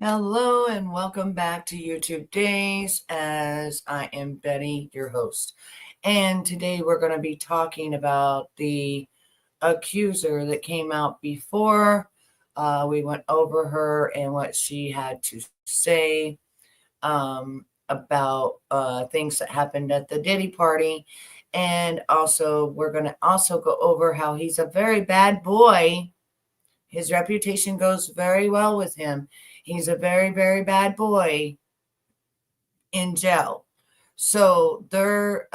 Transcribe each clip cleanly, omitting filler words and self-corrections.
Hello and welcome back to YouTube Daze, as I am Betty, your host. And today we're going to be talking about the accuser that came out before. We went over her and what she had to say about things that happened at the Diddy party. And also we're going to also go over how he's a very bad boy. His reputation goes very well with him. He's a very, very bad boy in jail. So their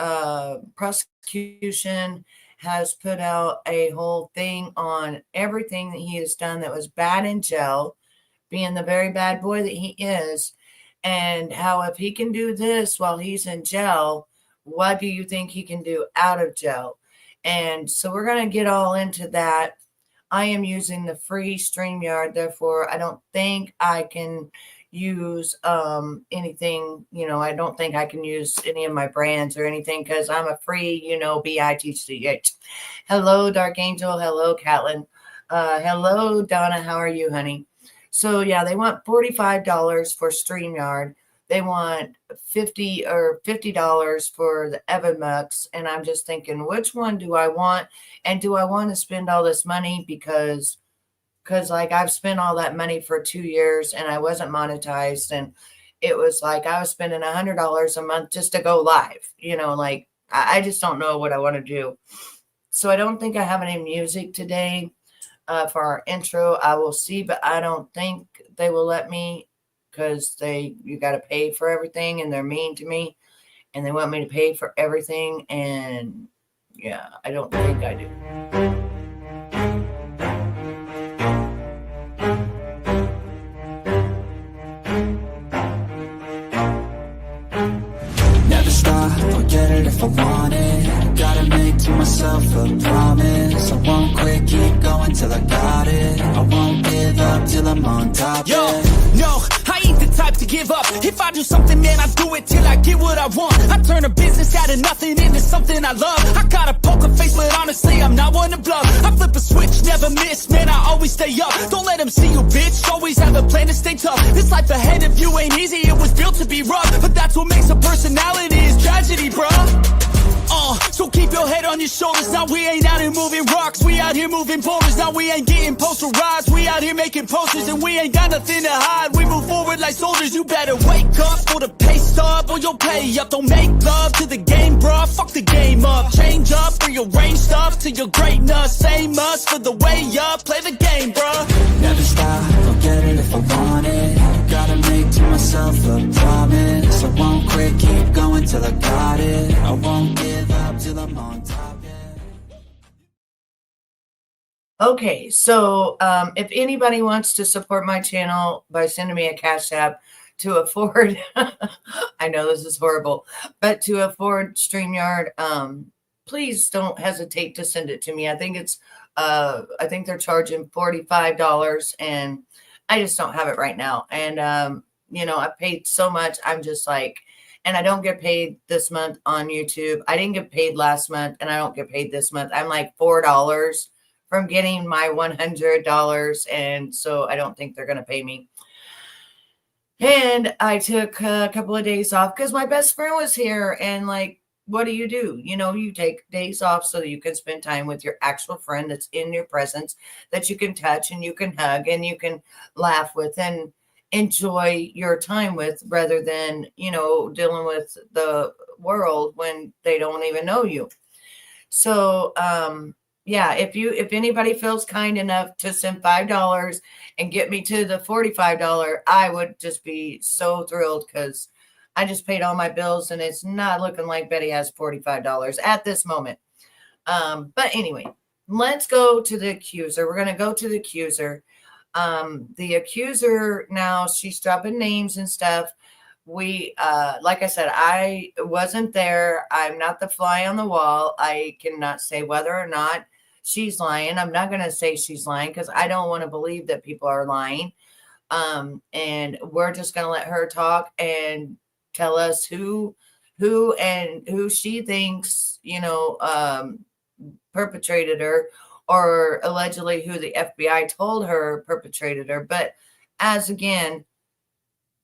prosecution has put out a whole thing on everything that he has done that was bad in jail, being the very bad boy that he is, and how if he can do this while he's in jail, what do you think he can do out of jail? And so we're going to get all into that. I am using the free StreamYard, therefore I don't think I can use anything, I don't think I can use any of my brands or anything because I'm a free, BITCH. Hello, Dark Angel. Hello, Catlin. Hello, Donna. How are you, honey? So yeah, they want $45 for StreamYard. They want $50 for the Evanmux, and I'm just thinking, which one do I want? And do I want to spend all this money because like I've spent all that money for 2 years and I wasn't monetized, and it was like I was spending $100 a month just to go live. Like I just don't know what I want to do. So I don't think I have any music today for our intro. I will see, but I don't think they will let me because you got to pay for everything, and they're mean to me, and they want me to pay for everything, and yeah, I don't think I do. Never stop, forget it if I want it. Gotta make to myself a promise. I won't quit, keep going till I got it. I won't give up till I'm on top. Yo, no, I ain't the type to give up. If I do something, man, I do it till I get what I want. I turn a business out of nothing into something I love. I got a poker face, but honestly, I'm not one to bluff. I flip a switch, never miss, man, I always stay up. Don't let them see you, bitch, always have a plan to stay tough. This life ahead of you ain't easy, it was built to be rough. But that's what makes a personality, is tragedy, bruh. So keep your head on your shoulders. Now we ain't out here moving rocks, we out here moving boulders. Now we ain't getting posterized, we out here making posters. And we ain't got nothing to hide, we move forward like soldiers. You better wake up for the pay stub or you'll pay up. Don't make love to the game, bruh, fuck the game up. Change up, rearrange stuff to your greatness. Same us for the way up, play the game, bruh. Never stop, forget it if I want it. Gotta make to myself a promise. I won't quit, keep going till I got it. I won't give up till I'm on top. Okay, so if anybody wants to support my channel by sending me a Cash App to afford, I know this is horrible, but to afford StreamYard, please don't hesitate to send it to me. I think I think they're charging $45, and I just don't have it right now. And, I paid so much. I'm just like, and I don't get paid this month on YouTube. I didn't get paid last month, and I don't get paid this month. I'm like $4 from getting my $100. And so I don't think they're going to pay me. And I took a couple of days off because my best friend was here. And like, what do? You take days off so that you can spend time with your actual friend that's in your presence, that you can touch and you can hug and you can laugh with and enjoy your time with, rather than, dealing with the world when they don't even know you. So, yeah, if anybody feels kind enough to send $5 and get me to the $45, I would just be so thrilled, because I just paid all my bills and it's not looking like Betty has $45 at this moment. But anyway, let's go to the accuser. We're going to go to the accuser. The accuser, now she's dropping names and stuff. We, like I said, I wasn't there. I'm not the fly on the wall. I cannot say whether or not she's lying. I'm not going to say she's lying because I don't want to believe that people are lying. And we're just going to let her talk and tell us who she thinks, perpetrated her, or allegedly who the FBI told her perpetrated her. But as again,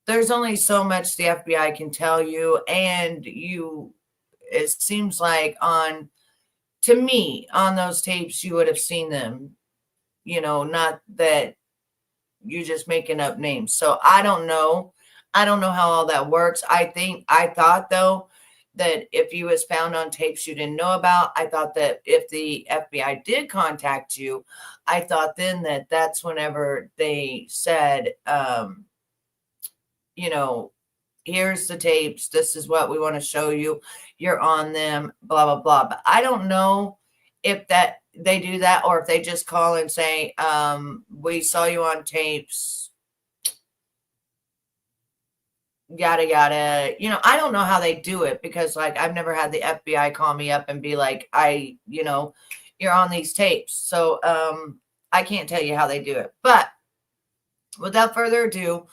there's only so much the FBI can tell you, and it seems like to me, on those tapes, you would have seen them, not that you're just making up names. So I don't know. I don't know how all that works. I thought though, that if he was found on tapes you didn't know about, I thought that if the FBI did contact you, I thought then that's whenever they said, here's the tapes. This is what we want to show you. You're on them, blah, blah, blah. But I don't know if they do that, or if they just call and say, we saw you on tapes, yada, yada. I don't know how they do it, because like, I've never had the FBI call me up and be like, you're on these tapes. So, I can't tell you how they do it, but without further ado,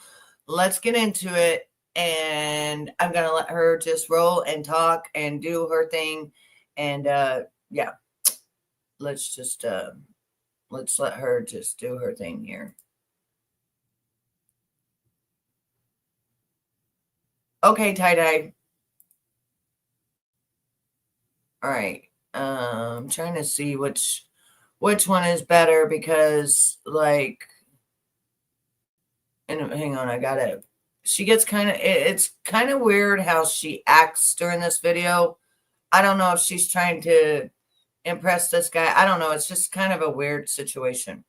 let's get into it. And I'm going to let her just roll and talk and do her thing. And, yeah, let's let her just do her thing here. Okay, tie-dye. All right. I'm trying to see which one is better, because like, and hang on, I got it. She gets it's kind of weird how she acts during this video. I don't know if she's trying to impress this guy. I don't know. It's just kind of a weird situation.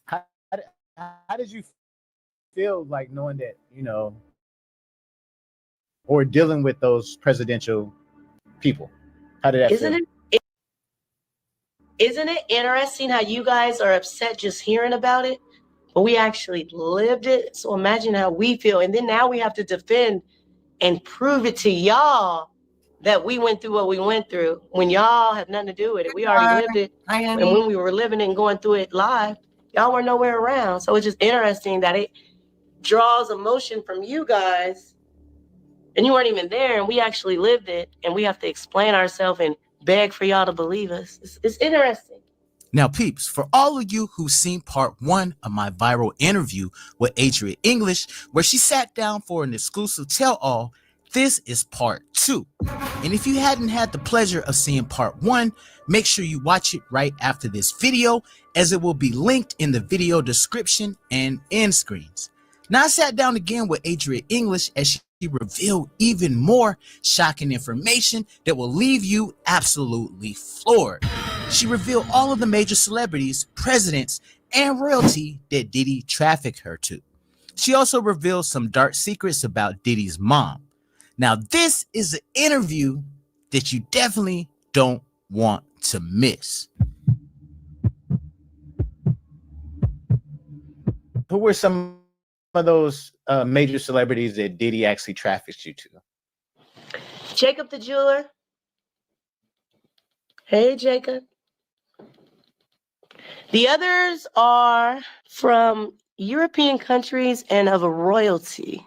How did you feel like knowing that, or dealing with those presidential people? How did that feel? Isn't it interesting how you guys are upset just hearing about it, but we actually lived it? So imagine how we feel. And then now we have to defend and prove it to y'all that we went through what we went through, when y'all have nothing to do with it. We already lived it. And when we were living and going through it live, y'all were nowhere around. So it's just interesting that it draws emotion from you guys, and you weren't even there, and we actually lived it, and we have to explain ourselves and beg for y'all to believe us. It's interesting. Now, peeps, for all of you who've seen part 1 of my viral interview with Adria English, where she sat down for an exclusive tell-all, this is part 2. And if you hadn't had the pleasure of seeing part 1, make sure you watch it right after this video, as it will be linked in the video description and end screens. Now, I sat down again with Adria English as she revealed even more shocking information that will leave you absolutely floored. She revealed all of the major celebrities, presidents, and royalty that Diddy trafficked her to. She also revealed some dark secrets about Diddy's mom. Now, this is an interview that you definitely don't want to miss. Who were some of those major celebrities that Diddy actually trafficked you to? Jacob the jeweler. Hey, Jacob. The others are from European countries and of a royalty.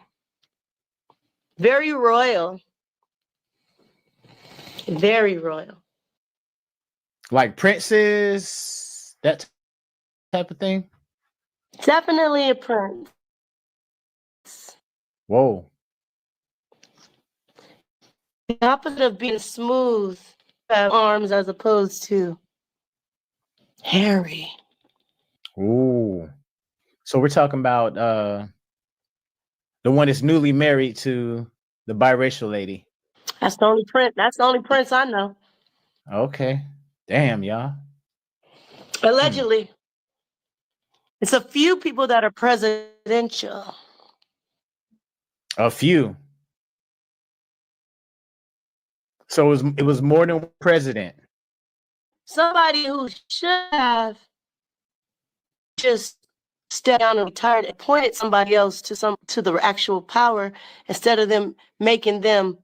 Very royal. Very royal. Like princes, that type of thing? Definitely a prince. Whoa. The opposite of being smooth, have arms as opposed to hairy. Ooh. So we're talking about the one that's newly married to the biracial lady. That's the only prince. That's the only prince I know. Okay. Damn, y'all. Allegedly. It's a few people that are presidential. A few. So it was more than one president. Somebody who should have just stepped down and retired, appointed somebody else to the actual power, instead of them making them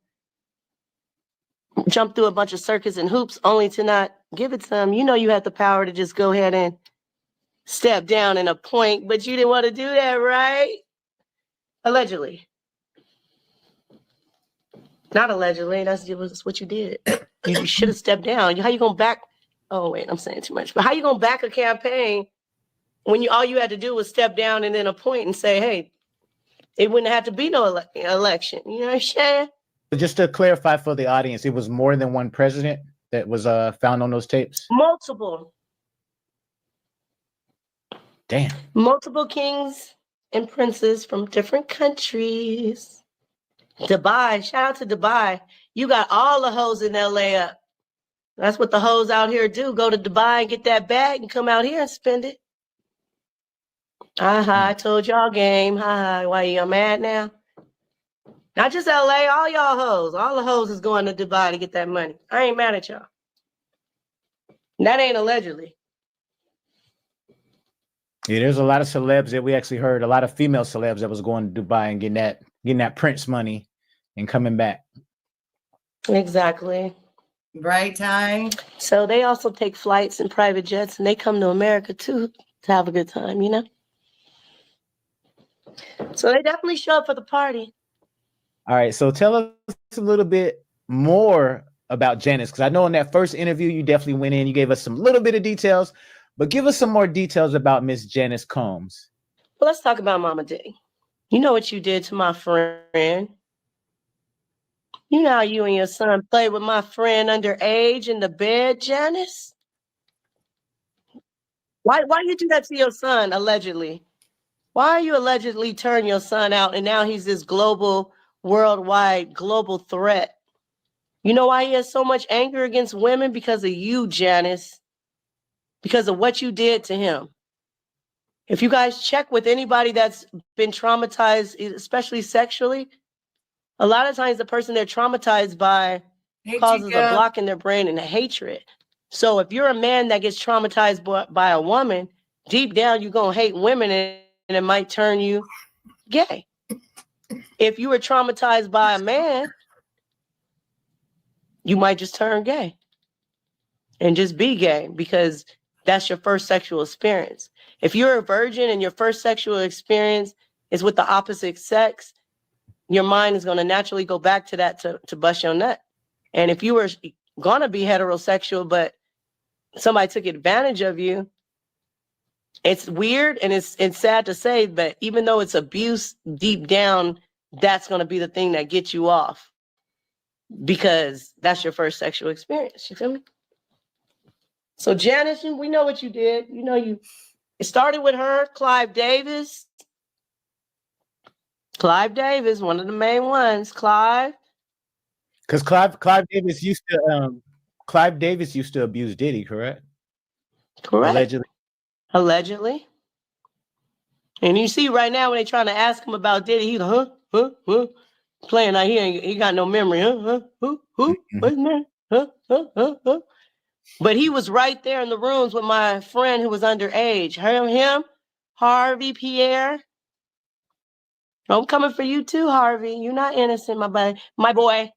jump through a bunch of circus and hoops only to not give it to them. You know, you had the power to just go ahead and step down and appoint, but you didn't want to do that, right? Allegedly. Not allegedly. That's what you did. You should have stepped down. How you gonna back? Oh wait, I'm saying too much. But how you gonna back a campaign when all you had to do was step down and then appoint and say, hey, it wouldn't have to be no election. You know what I'm saying? Just to clarify for the audience, it was more than one president that was found on those tapes? Multiple. Damn. Multiple kings and princes from different countries. Dubai, shout out to Dubai. You got all the hoes in LA up. That's what the hoes out here do. Go to Dubai and get that bag and come out here and spend it. I told y'all game. Why you mad now? Not just LA, all y'all hoes. All the hoes is going to Dubai to get that money. I ain't mad at y'all. That ain't allegedly. Yeah, there's a lot of celebs that we actually heard, a lot of female celebs that was going to Dubai and getting that Prince money and coming back. Exactly. Right, Ty? So they also take flights and private jets, and they come to America too to have a good time, you know? So they definitely show up for the party. All right, so tell us a little bit more about Janice, because I know in that first interview you definitely went in, you gave us some little bit of details, but give us some more details about Miss Janice Combs. Well, let's talk about Mama Diddy. You know what you did to my friend. You know how you and your son played with my friend underage in the bed, Janice? Why you do that to your son, allegedly? Why you allegedly turn your son out and now he's this global, worldwide, global threat? You know why he has so much anger against women? Because of you, Janice. Because of what you did to him. If you guys check with anybody that's been traumatized, especially sexually, a lot of times the person they're traumatized by causes a block in their brain and a hatred. So if you're a man that gets traumatized by a woman, deep down you're going to hate women and it might turn you gay. If you were traumatized by a man, you might just turn gay and just be gay because that's your first sexual experience. If you're a virgin and your first sexual experience is with the opposite sex, your mind is going to naturally go back to that to bust your nut. And if you were going to be heterosexual, but somebody took advantage of you, it's weird and it's sad to say, but even though it's abuse deep down, that's going to be the thing that gets you off because that's your first sexual experience. You feel me? So Janice, we know what you did. You know, it started with her, Clive Davis. Clive Davis, one of the main ones, Clive. Because Clive Davis used to abuse Diddy, correct? Correct. Allegedly. And you see right now when they trying to ask him about Diddy, he's like, huh? Playing like he got no memory, who? What's name? Huh? But he was right there in the rooms with my friend who was underage. Him, Harvey, Pierre. I'm coming for you too, Harvey. You're not innocent, my boy,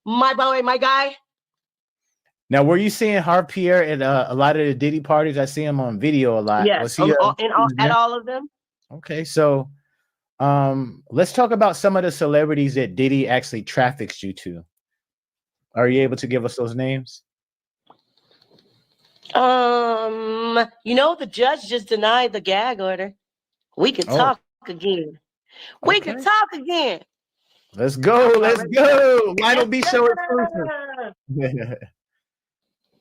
my guy. Now, were you seeing Harvey Pierre at a lot of the Diddy parties? I see him on video a lot. Yes, Was he at all of them? Okay, so let's talk about some of the celebrities that Diddy actually traffics you to. Are you able to give us those names? You know, the judge just denied the gag order. We could talk again. We could talk again. Let's go. Lionel B show exclusive.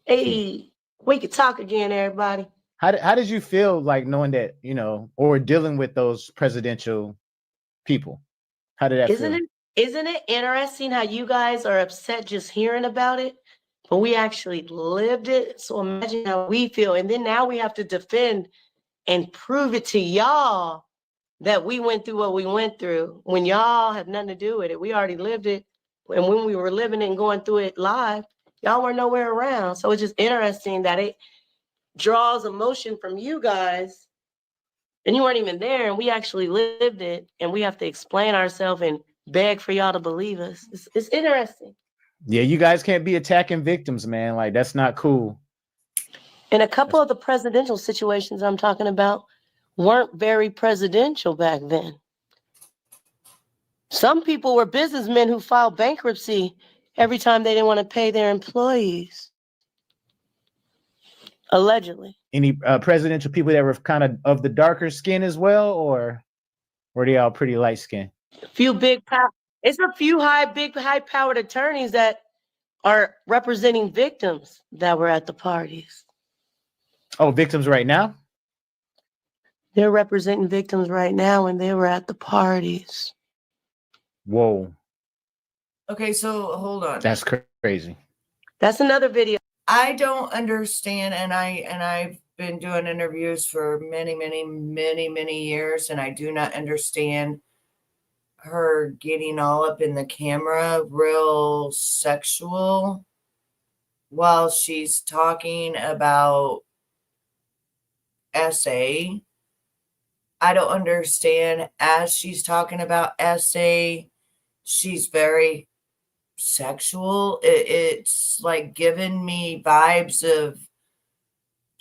Hey, we could talk again, everybody. How did you feel like knowing that, you know, or dealing with those presidential people? How did that feel? Isn't it interesting how you guys are upset just hearing about it, but we actually lived it? So imagine how we feel. And then now we have to defend and prove it to y'all that we went through what we went through when y'all have nothing to do with it. We already lived it. And when we were living it and going through it live, y'all were nowhere around. So it's just interesting that it draws emotion from you guys and you weren't even there and we actually lived it and we have to explain ourselves and beg for y'all to believe us. It's interesting. Yeah, you guys can't be attacking victims, man. Like, that's not cool. And a couple of the presidential situations I'm talking about weren't very presidential back then. Some people were businessmen who filed bankruptcy every time they didn't want to pay their employees. Allegedly. Any presidential people that were kind of the darker skin as well, or? Or they all pretty light skinned? It's a few big high powered attorneys that are representing victims that were at the parties. Oh, victims right now? They're representing victims right now and they were at the parties. Whoa. Okay, so hold on. That's crazy. That's another video. I don't understand, and I've been doing interviews for many years, and I do not understand her getting all up in the camera, real sexual, while she's talking about SA. I don't understand. As she's talking about SA, she's very sexual. It's like giving me vibes of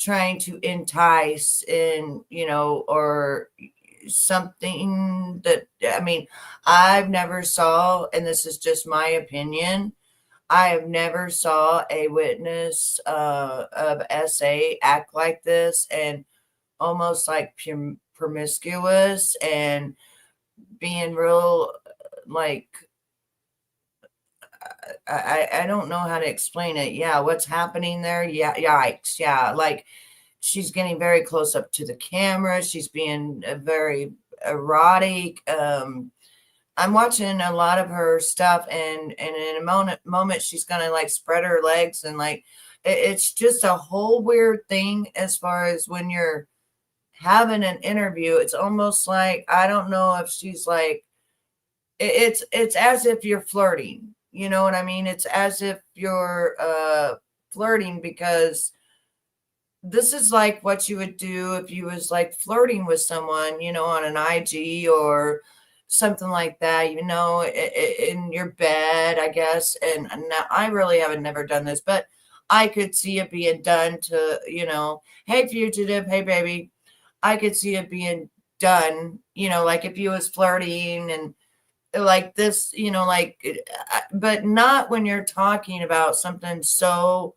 trying to entice and, or something that, I mean, I've never saw, and this is just my opinion, I have never saw a witness of SA act like this and almost like promiscuous and being real, like, I don't know how to explain it. Yeah, what's happening there? Yeah, yikes. Yeah, like she's getting very close up to the camera. She's being very erotic. I'm watching a lot of her stuff, and in a moment she's gonna like spread her legs and like it's just a whole weird thing as far as when you're having an interview. It's almost like I don't know if she's like it's as if you're flirting. You know what I mean? It's as if you're flirting, because this is like what you would do if you was like flirting with someone, on an IG or something like that, in your bed, I guess. And now I really haven't never done this, but I could see it being done to, hey, fugitive, hey, baby. I could see it being done, like if you was flirting and like this, but not when you're talking about something so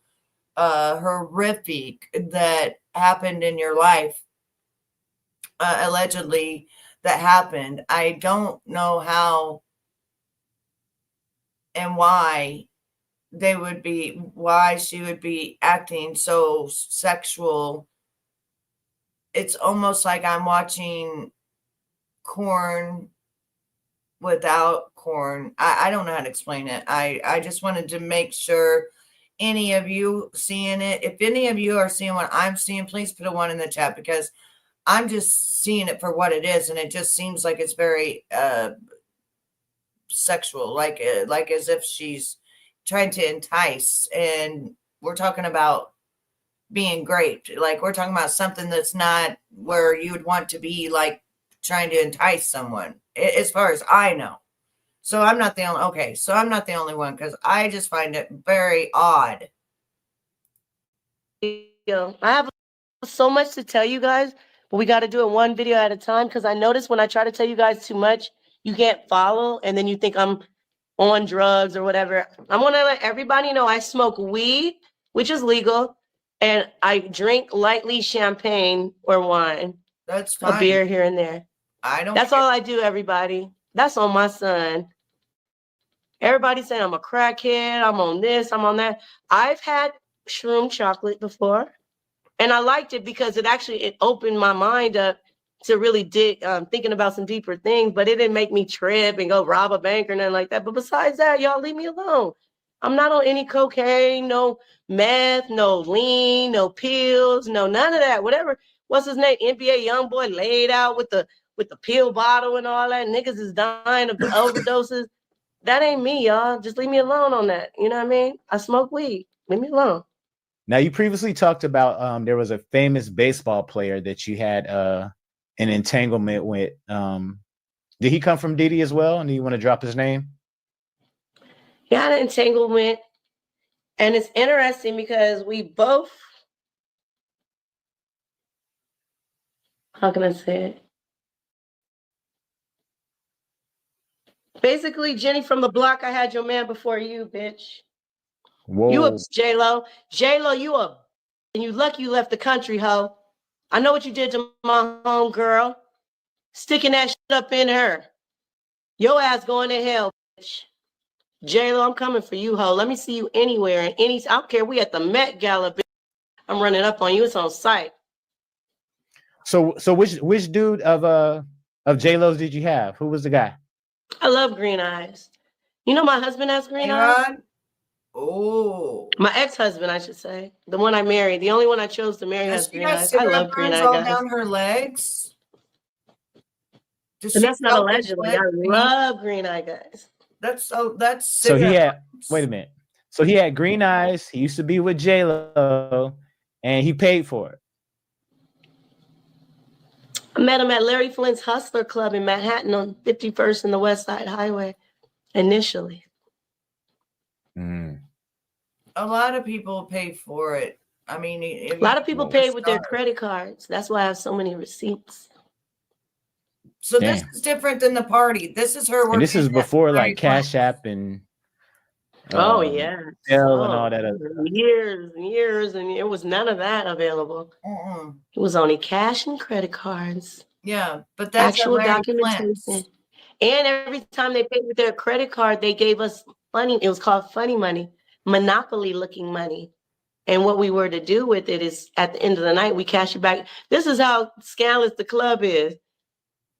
horrific that happened in your life, allegedly that happened. I don't know how and why she would be acting so sexual. It's almost like I'm watching corn without corn. I don't know how to explain it. I just wanted to make sure any of you seeing it, if any of you are seeing what I'm seeing, please put a 1 in the chat, because I'm just seeing it for what it is, and it just seems like it's very sexual, like as if she's trying to entice. And we're talking about being raped, like we're talking about something that's not where you would want to be, like trying to entice someone, as far as I know. So I'm not the only one, because I just find it very odd. I have so much to tell you guys, but we got to do it one video at a time, because I notice when I try to tell you guys too much, you can't follow, and then you think I'm on drugs or whatever. I want to let everybody know I smoke weed, which is legal, and I drink lightly champagne or wine. That's fine. A beer here and there. That's care. all I do, everybody. That's on my son. Everybody's saying I'm a crackhead, I'm on this, I'm on that. I've had shroom chocolate before, and I liked it because it opened my mind up to really dig, thinking about some deeper things, but it didn't make me trip and go rob a bank or nothing like that. But besides that, y'all leave me alone. I'm not on any cocaine, no meth, no lean, no pills, no none of that. Whatever, what's his name? NBA young boy laid out with the pill bottle and all that. Niggas is dying of overdoses. That ain't me, y'all. Just leave me alone on that. You know what I mean? I smoke weed. Leave me alone. Now, you previously talked about there was a famous baseball player that you had an entanglement with. Did he come from Diddy as well? And do you want to drop his name? He had an entanglement. And it's interesting because we both, how can I say it? Basically, Jenny from the block, I had your man before you, bitch. Whoa. You up, J-Lo. J-Lo, you up. And you lucky you left the country, ho. I know what you did to my home girl. sticking that shit up in her. Your ass going to hell, bitch. J-Lo, I'm coming for you, ho. Let me see you anywhere and any. I don't care. We at the Met Gala, bitch. I'm running up on you. It's on site. So which dude of J-Lo's did you have? Who was the guy? I love green eyes. You know my husband has green eyes? Oh. My ex-husband, I should say. The one I married. The only one I chose to marry has Does she green have eyes. I cigarette love green burns eye all guys. down her legs? Does And she that's not sell allegedly. I this love green eye guys. That's So he cigarette had burns. wait a minute. So he had green eyes. He used to be with J-Lo, and he paid for it. I met him at Larry Flint's Hustler Club in Manhattan on 51st and the West Side Highway initially. A lot of people pay for it. I mean, A lot of people pay with their credit cards. That's why I have so many receipts. So this is different than the party. This is her. And this is before like Larry Cash Flint. App and Oh yeah, Zelle and all that other stuff. years and years, and it was none of that available. It was only cash and credit cards. Yeah, but that's actual Larry documentation. Flint's. And every time they paid with their credit card, they gave us money. It was called funny money, monopoly looking money. And what we were to do with it is at the end of the night, we cash it back. This is how scandalous the club is.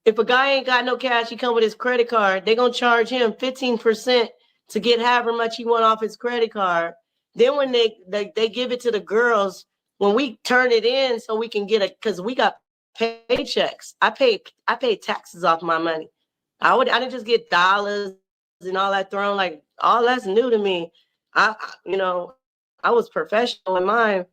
If a guy ain't got no cash, he come with his credit card, they're going to charge him 15% to get however much he want off his credit card. Then when they give it to the girls, when we turn it in so we can get because we got paychecks. I paid taxes off my money. I didn't just get dollars and all that thrown, like all that's new to me. I was professional in mine.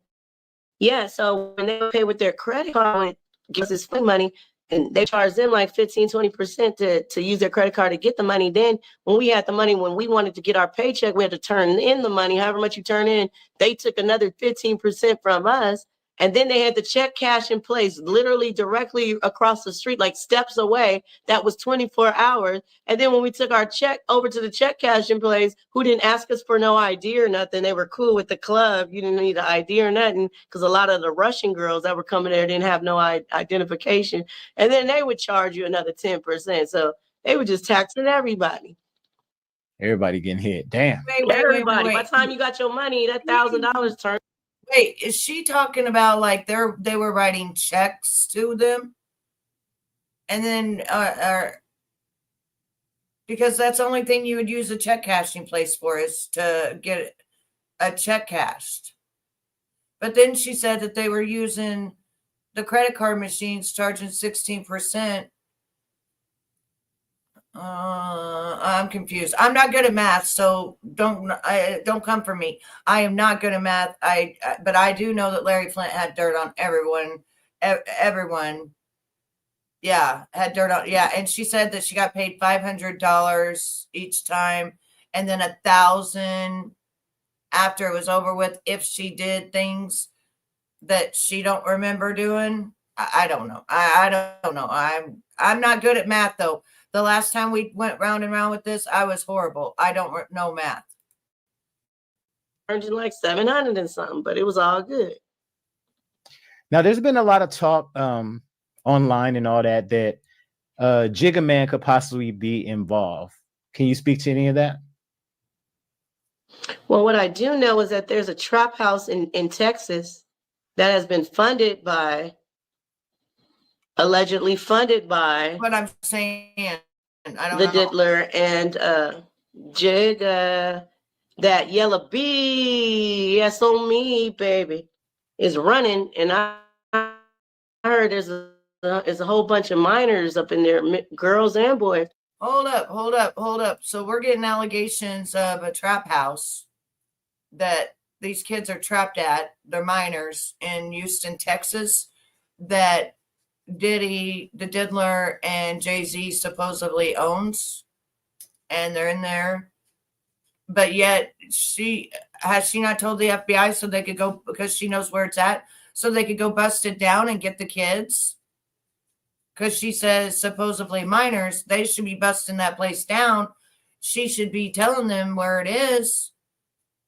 Yeah, so when they pay with their credit card, it gives us free money, and they charge them like 15-20% to use their credit card to get the money. Then when we had the money, when we wanted to get our paycheck, we had to turn in the money. However much you turn in, they took another 15% from us. And then they had the check cash in place, literally directly across the street, like steps away. That was 24 hours. And then when we took our check over to the check cash in place, who didn't ask us for no ID or nothing, they were cool with the club. You didn't need an ID or nothing, because a lot of the Russian girls that were coming there didn't have no identification. And then they would charge you another 10%. So they were just taxing everybody. Everybody getting hit. Damn. Everybody. By the time you got your money, that $1,000 turned. Wait, is she talking about like they were writing checks to them? And then because that's the only thing you would use a check cashing place for, is to get a check cashed. But then she said that they were using the credit card machines, charging 16%. I'm confused. I'm not good at math, so don't come for me. I am not good at math. But I do know that Larry Flint had dirt on everyone. Everyone, yeah, had dirt on. Yeah, and she said that she got paid $500 each time, and then $1,000 after it was over with if she did things that she don't remember doing. I don't know. I don't know. I'm not good at math though. The last time we went round and round with this, I was horrible. I don't know math. Earned you like 700 and something, but it was all good. Now, there's been a lot of talk online and all that Jigga Man could possibly be involved. Can you speak to any of that? Well, what I do know is that there's a trap house in Texas that has been allegedly funded by what I'm saying. I don't the know. Diddler and Jigga, that yellow bee, yes on me, baby, is running. And I heard there's a whole bunch of minors up in there, girls and boys. Hold up. So we're getting allegations of a trap house that these kids are trapped at. They're minors in Houston, Texas, that Diddy, the Diddler, and Jay-Z supposedly owns, and they're in there. But yet she not told the FBI so they could go, because she knows where it's at, so they could go bust it down and get the kids? Because she says supposedly minors, they should be busting that place down. She should be telling them where it is,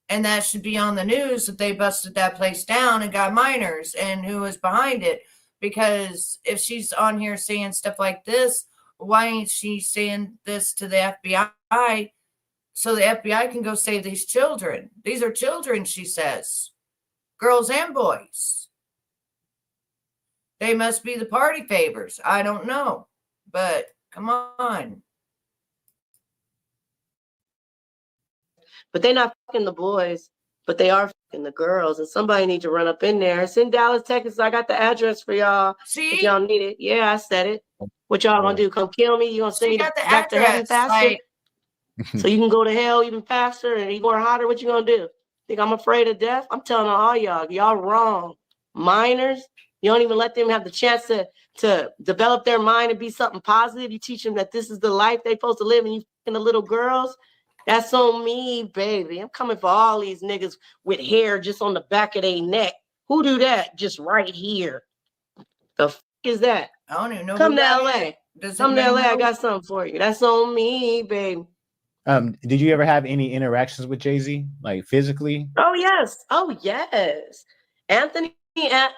and that should be on the news that they busted that place down and got minors and who was behind it. Because if she's on here saying stuff like this, why ain't she saying this to the FBI so the FBI can go save these children? These are children, she says, girls and boys. They must be the party favors. I don't know, but come on. But they're not fucking the boys, but they are fucking the girls. And somebody need to run up in there. It's in Dallas, Texas. I got the address for y'all. See? If y'all need it. Yeah, I said it. What y'all gonna do? Come kill me? You gonna send She me got the back to heaven address. faster? Like, so you can go to hell even faster and even hotter? What you gonna do? Think I'm afraid of death? I'm telling all y'all wrong. Minors, you don't even let them have the chance to develop their mind and be something positive. You teach them that this is the life they're supposed to live, and you fucking the little girls. That's on me, baby. I'm coming for all these niggas with hair just on the back of their neck. Who do that? Just right here. The fuck is that? I don't even know. Come to LA. Come to LA. I know? got something for you. That's on me, baby. Did you ever have any interactions with Jay-Z, like physically? Oh, yes. Oh, yes. Anthony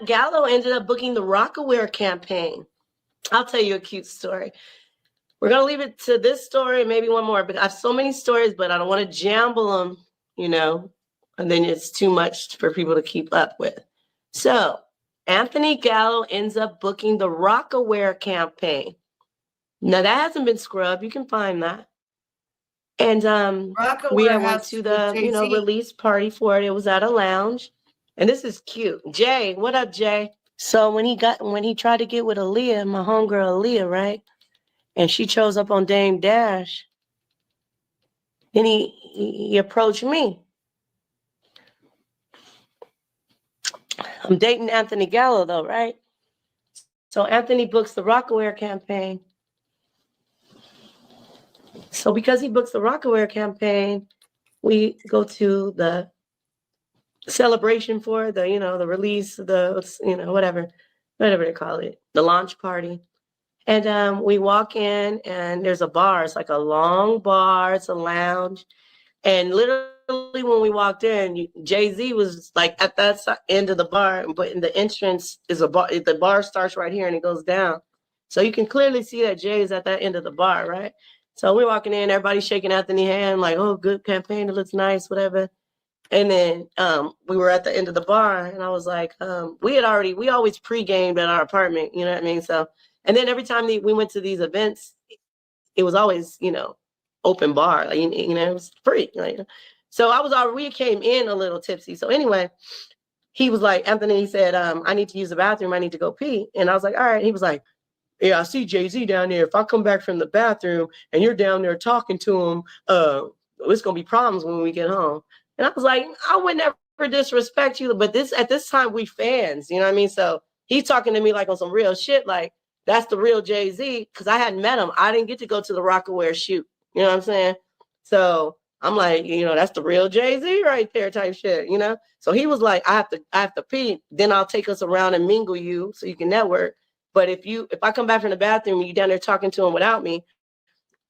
Gallo ended up booking the Rockaware campaign. I'll tell you a cute story. We're going to leave it to this story and maybe one more, but I have so many stories, but I don't want to jumble them, you know, and then it's too much for people to keep up with. So Anthony Gallo ends up booking the Rockaware campaign. Now that hasn't been scrubbed. You can find that. And we went to the, you know, release party for it. It was at a lounge. And this is cute. Jay, what up, Jay? So when he tried to get with Aaliyah, my homegirl Aaliyah, right? And she chose up on Dame Dash. Then he approached me. I'm dating Anthony Gallo though, right? So Anthony books the Rockaware campaign. So because he books the Rockaware campaign, we go to the celebration for the, you know, the release, the, you know, whatever they call it, the launch party. And we walk in and there's a bar. It's like a long bar. It's a lounge. And literally when we walked in, Jay-Z was like at that end of the bar, but in the entrance is a bar. The bar starts right here and it goes down. So you can clearly see that Jay is at that end of the bar, right? So we're walking in, everybody's shaking Anthony's hand, like, oh, good campaign. It looks nice, whatever. And then we were at the end of the bar and I was like, we always pre-gamed at our apartment, you know what I mean? So, and then every time we went to these events, it was always, you know, open bar, like, you know, it was free. Like, so we came in a little tipsy. So anyway, he was like, Anthony, he said, I need to use the bathroom. I need to go pee. And I was like, all right. He was like, yeah, I see Jay-Z down there. If I come back from the bathroom and you're down there talking to him, it's going to be problems when we get home. And I was like, I would never disrespect you. But at this time, we fans, you know what I mean? So he's talking to me like on some real shit. Like, that's the real Jay-Z, because I hadn't met him. I didn't get to go to the Rockaware shoot. You know what I'm saying? So I'm like, you know, that's the real Jay-Z right there type shit, you know? So he was like, I have to pee. Then I'll take us around and mingle you so you can network. But if I come back from the bathroom and you down there talking to him without me,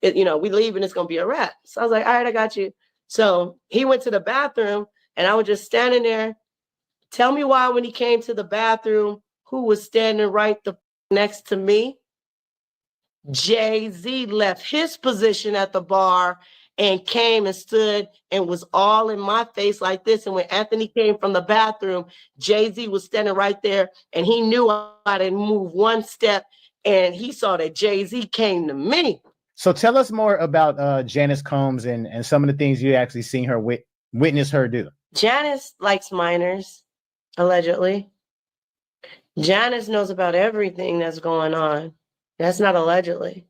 you know, we leave and it's going to be a wrap. So I was like, all right, I got you. So he went to the bathroom and I was just standing there. Tell me why when he came to the bathroom, who was standing right next to me? Jay-Z left his position at the bar and came and stood and was all in my face like this. And when Anthony came from the bathroom, Jay-Z was standing right there and he knew I didn't move one step and he saw that Jay-Z came to me. So tell us more about Janice Combs and some of the things you actually seen her witness her do. Janice likes minors, allegedly. Janice knows about everything that's going on. That's not allegedly.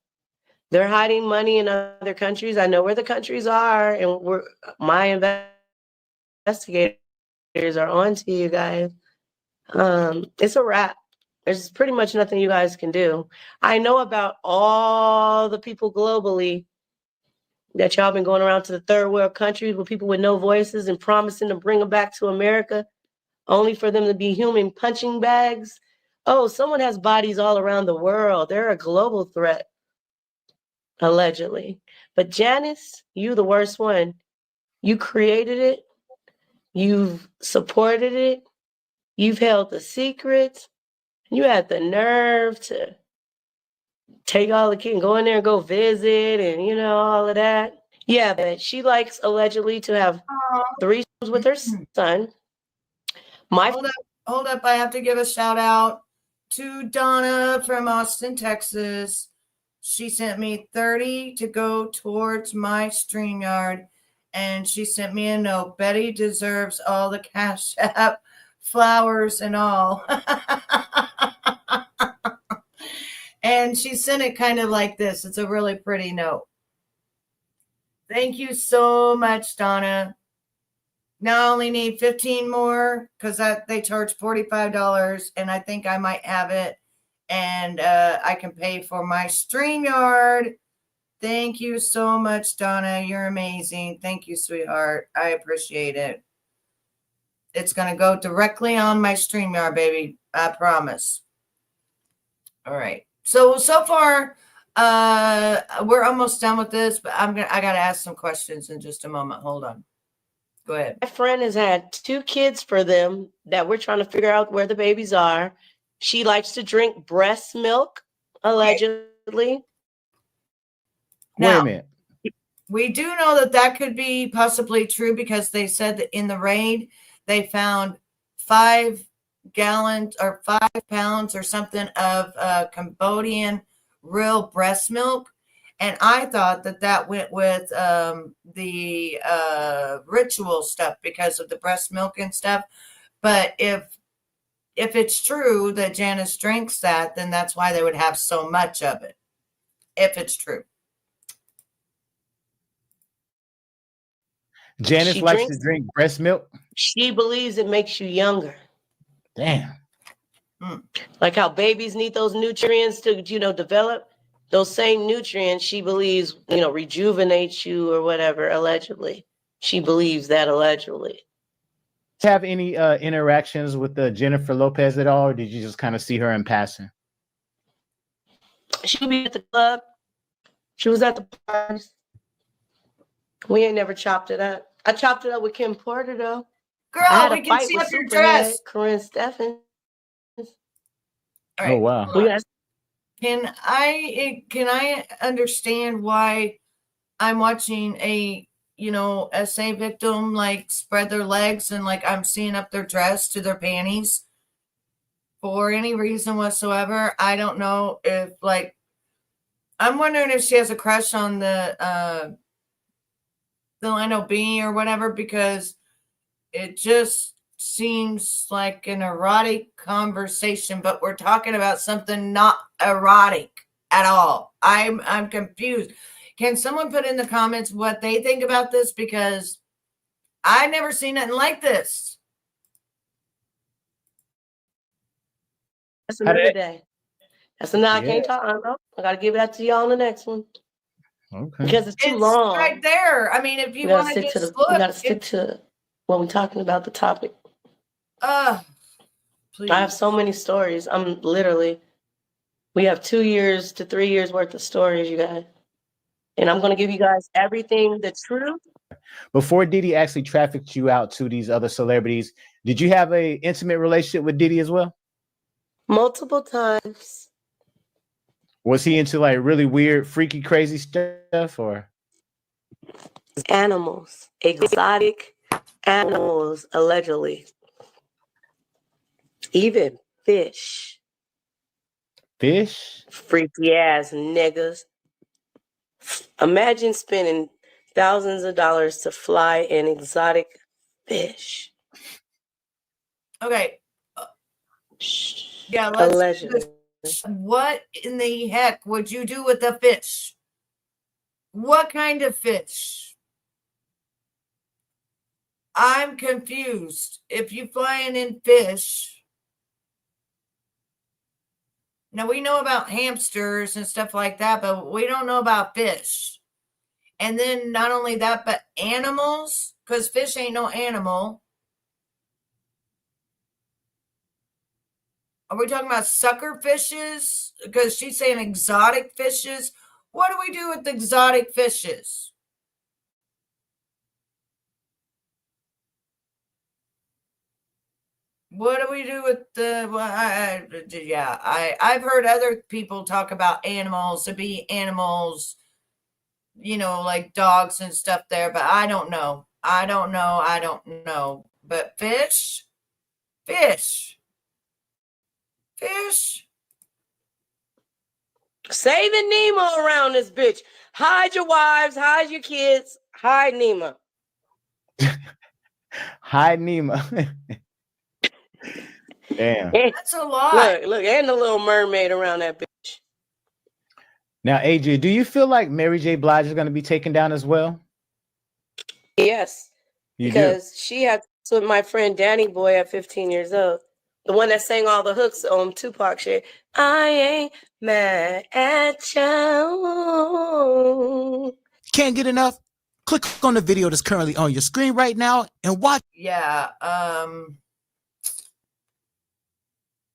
They're hiding money in other countries. I know where the countries are, and my investigators are on to you guys. It's a wrap. There's pretty much nothing you guys can do. I know about all the people globally that y'all been going around to the third world countries with people with no voices and promising to bring them back to America, only for them to be human punching bags. Oh, someone has bodies all around the world. They're a global threat, allegedly. But Janice, you the worst one. You created it. You've supported it. You've held the secrets. You had the nerve to take all the kids and go in there and go visit and, you know, all of that. Yeah, but she likes allegedly to have threesomes with her son. Hold up. I have to give a shout out to Donna from Austin, Texas. She sent me 30 to go towards my StreamYard, and she sent me a note. Betty deserves all the Cash App, flowers and all. And she sent it kind of like this. It's a really pretty note. Thank you so much, Donna. Now I only need 15 more because they charge $45, and I think I might have it. And I can pay for my StreamYard. Thank you so much, Donna. You're amazing. Thank you, sweetheart. I appreciate it. It's going to go directly on my StreamYard, baby. I promise. All right. So far, we're almost done with this, but I got to ask some questions in just a moment. Hold on. Go ahead. My friend has had 2 kids for them that we're trying to figure out where the babies are. She likes to drink breast milk, allegedly. Wait a minute. We do know that could be possibly true because they said that in the raid, they found 5 gallons or 5 pounds or something of Cambodian real breast milk. And I thought that went with the ritual stuff because of the breast milk and stuff. But if it's true that Janice drinks that, then that's why they would have so much of it. If it's true. Janice likes to drink breast milk. She believes it makes you younger. Damn. Like how babies need those nutrients to, develop. Those same nutrients, she believes, rejuvenate you or whatever, allegedly. She believes that allegedly. Have any interactions with Jennifer Lopez at all, or did you just kind of see her in passing? She'll be at the club. She was at the parties. We ain't never chopped it up. I chopped it up with Kim Porter, though. Girl, we can see up your dress. Corinne Stephens. Right. Oh, wow. Can I understand why I'm watching a SA victim like spread their legs and like I'm seeing up their dress to their panties for any reason whatsoever? I don't know if I'm wondering if she has a crush on the Lino B or whatever, because it just seems like an erotic conversation, but we're talking about something not erotic at all. I'm confused. Can someone put in the comments what they think about this? Because I've never seen nothing like this. That's another day. That's I can't talk. I got to give that to y'all on the next one. Okay. Because it's too long. Right there. I mean, if you want to just look. We got to stick to when we're talking about the topic. Please. I have so many stories. We have 2 years to 3 years worth of stories, you guys. And I'm going to give you guys everything, the truth. Before Diddy actually trafficked you out to these other celebrities, did you have an intimate relationship with Diddy as well? Multiple times. Was he into like really weird, freaky, crazy stuff or? Animals, exotic animals, allegedly. Even fish. Fish? Freaky ass niggas. Imagine spending thousands of dollars to fly an exotic fish. Okay. Yeah, let's allegedly. What in the heck would you do with the fish? What kind of fish? I'm confused. If you're flying in fish, now we know about hamsters and stuff like that, but we don't know about fish. And then not only that, but animals, because fish ain't no animal. Are we talking about sucker fishes? Because she's saying exotic fishes. What do we do with exotic fishes? What do we do with the? Well, I've heard other people talk about animals to be animals, like dogs and stuff there, but I don't know. I don't know. But fish. Saving Nemo around this bitch. Hide your wives, hide your kids, hide Nemo. Hide Nemo. Damn. That's a lot. Look, and the little mermaid around that bitch. Now, Adrian, do you feel like Mary J. Blige is going to be taken down as well? Yes. You because she had sex with my friend Danny Boy at 15 years old. The one that sang all the hooks on Tupac shit. I ain't mad at you. Can't get enough? Click on the video that's currently on your screen right now and watch. Yeah.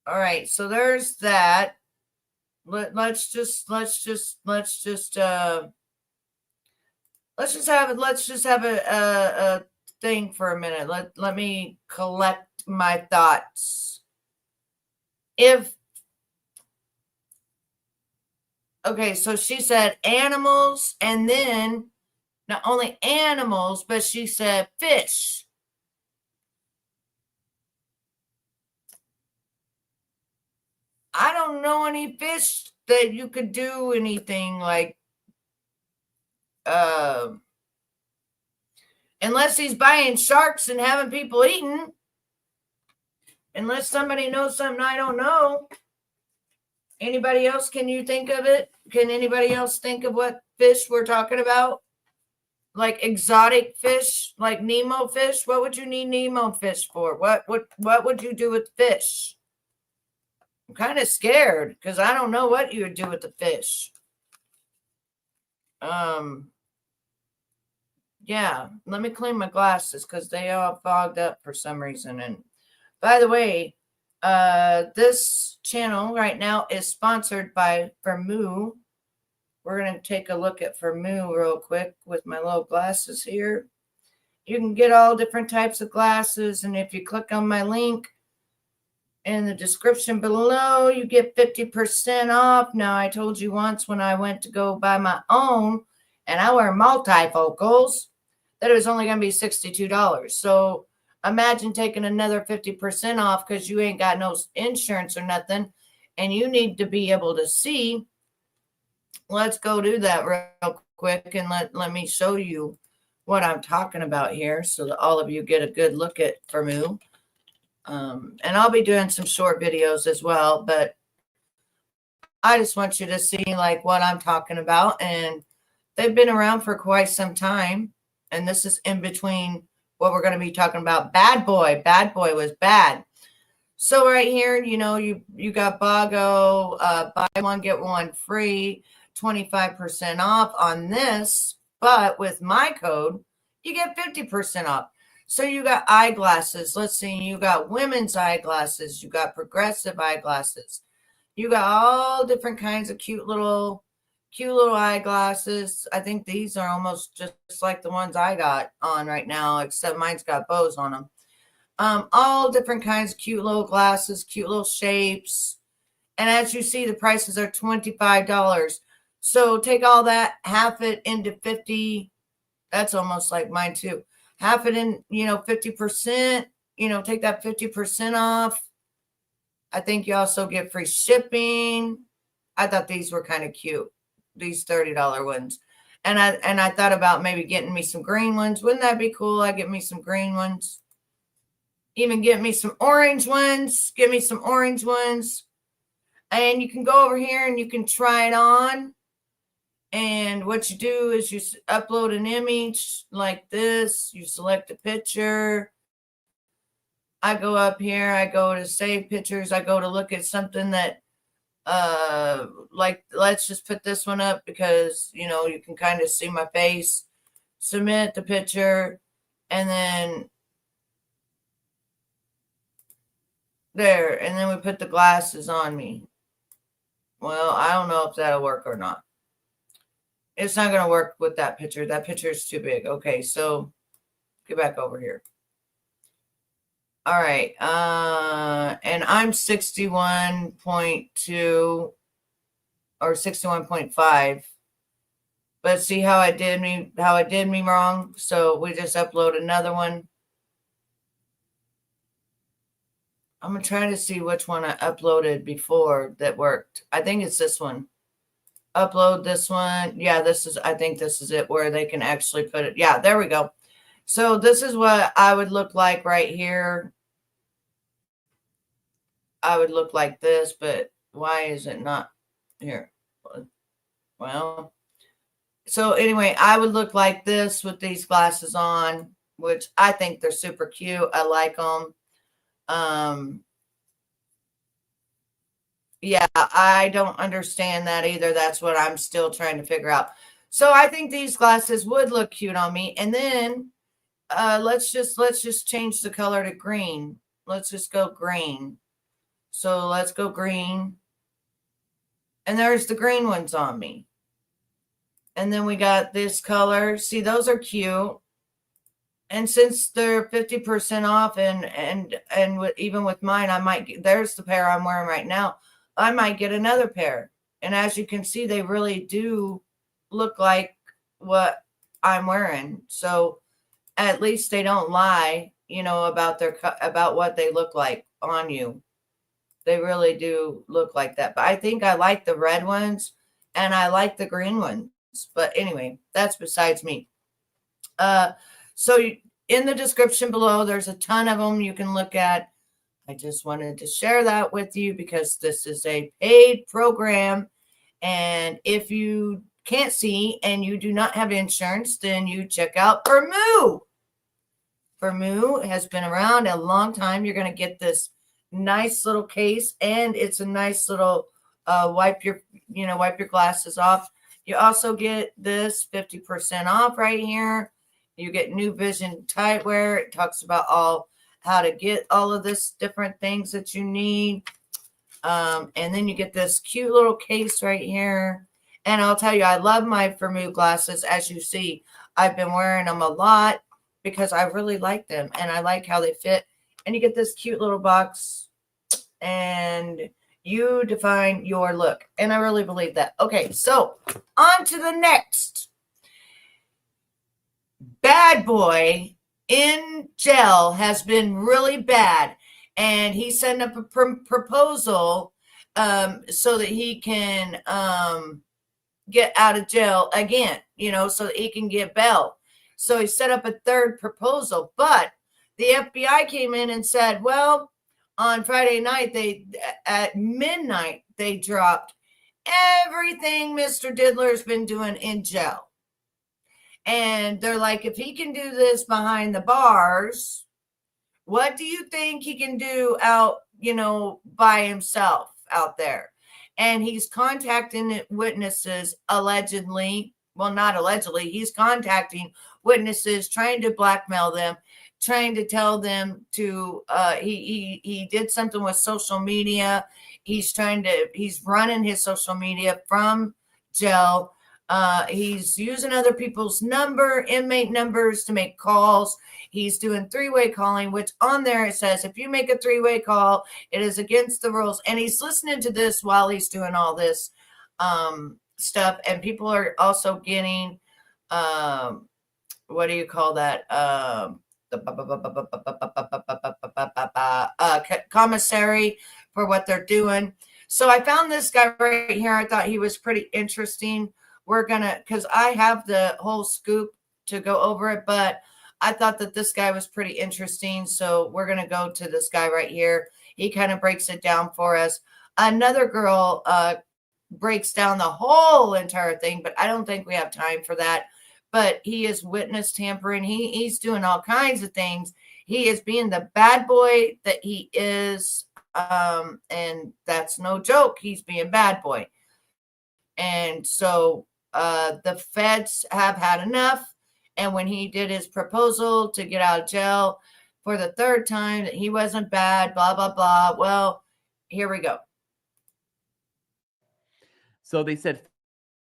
All right. So there's that. Let's just have a thing for a minute. Let me collect my thoughts. Okay, so she said animals, and then not only animals, but she said fish. I don't know any fish that you could do anything like, unless he's buying sharks and having people eaten. Unless somebody knows something I don't know. Anybody else, can you think of it? Can anybody else think of what fish we're talking about? Like exotic fish, like Nemo fish? What would you need Nemo fish for? What would you do with fish? I'm kind of scared because I don't know what you would do with the fish. Yeah, let me clean my glasses because they all fogged up for some reason. And by the way, this channel right now is sponsored by Firmoo. We're going to take a look at Firmoo real quick with my little glasses here. You can get all different types of glasses, and if you click on my link in the description below, you get 50% off. Now, I told you once when I went to go buy my own, and I wear multifocals, that it was only going to be $62. So imagine taking another 50% off because you ain't got no insurance or nothing, and you need to be able to see. Let's go do that real quick, and let me show you what I'm talking about here so that all of you get a good look at Firmoo. And I'll be doing some short videos as well, but I just want you to see like what I'm talking about. And they've been around for quite some time. And this is in between what we're going to be talking about. Bad Boy. Bad Boy was bad. So right here, you got Bago, buy one, get one free, 25% off on this. But with my code, you get 50% off. So you got eyeglasses. Let's see. You got women's eyeglasses. You got progressive eyeglasses. You got all different kinds of cute little eyeglasses. I think these are almost just like the ones I got on right now, except mine's got bows on them. All different kinds of cute little glasses, cute little shapes. And as you see, the prices are $25. So take all that, half it into 50. That's almost like mine too. Half it in, 50%, take that 50% off. I think you also get free shipping. I thought these were kind of cute, these $30 ones. And I thought about maybe getting me some green ones. Wouldn't that be cool? I get me some green ones. Even get me some orange ones. Give me some orange ones. And you can go over here and you can try it on. And what you do is you upload an image like this. You select a picture. I go up here. I go to save pictures. I go to look at something that, like, let's just put this one up because, you can kind of see my face. Submit the picture. And then there. And then we put the glasses on me. Well, I don't know if that'll work or not. It's not going to work with that picture. That picture is too big. Okay, so get back over here. All right. And I'm 61.2 or 61.5. But see how it did me wrong? So we just upload another one. I'm gonna try to see which one I uploaded before that worked. I think it's this one. Upload this one. Yeah, I think this is it where they can actually put it. Yeah, there we go. So this is what I would look like right here. I would look like this, but why is it not here? Well, so anyway, I would look like this with these glasses on, which I think they're super cute. I like them. Yeah, I don't understand that either. That's what I'm still trying to figure out. So I think these glasses would look cute on me. And then let's just change the color to green. Let's just go green. So let's go green. And there's the green ones on me. And then we got this color. See, those are cute. And since they're 50% off and even with mine, I might get, there's the pair I'm wearing right now. I might get another pair. And as you can see, they really do look like what I'm wearing. So at least they don't lie, about what they look like on you. They really do look like that. But I think I like the red ones and I like the green ones. But anyway, that's besides me. So in the description below, there's a ton of them you can look at. I just wanted to share that with you because this is a paid program. And if you can't see and you do not have insurance, then you check out Firmoo. Firmoo has been around a long time. You're going to get this nice little case, and it's a nice little wipe your glasses off. You also get this 50% off right here. You get New Vision Tightwear. It talks about how to get all of this different things that you need. And then you get this cute little case right here. And I'll tell you, I love my Firmoo glasses. As you see, I've been wearing them a lot because I really like them and I like how they fit. And you get this cute little box and you define your look. And I really believe that. Okay, so on to the next. Bad boy in jail has been really bad. And he sent up a proposal so that he can get out of jail again, so that he can get bail. So he set up a third proposal. But the FBI came in and said, well, on Friday night, at midnight, they dropped everything Mr. Diddler's been doing in jail. And they're like, if he can do this behind the bars, what do you think he can do out, by himself out there? And he's contacting witnesses allegedly. Well, not allegedly. He's contacting witnesses, trying to blackmail them, trying to tell them to, he did something with social media. He's running his social media from jail. He's using other people's inmate numbers to make calls. He's doing three-way calling, which on there it says, if you make a three-way call, it is against the rules. And he's listening to this while he's doing all this stuff. And people are also getting, what do you call that? Commissary for what they're doing. So I found this guy right here. I thought he was pretty interesting. Because I have the whole scoop to go over it, but I thought that this guy was pretty interesting. So we're going to go to this guy right here. He kind of breaks it down for us. Another girl breaks down the whole entire thing, but I don't think we have time for that. But he is witness tampering. He's doing all kinds of things. He is being the bad boy that he is. And that's no joke. He's being bad boy. And so the feds have had enough. And when he did his proposal to get out of jail for the third time, that he wasn't bad, blah, blah, blah. Well, here we go. So they said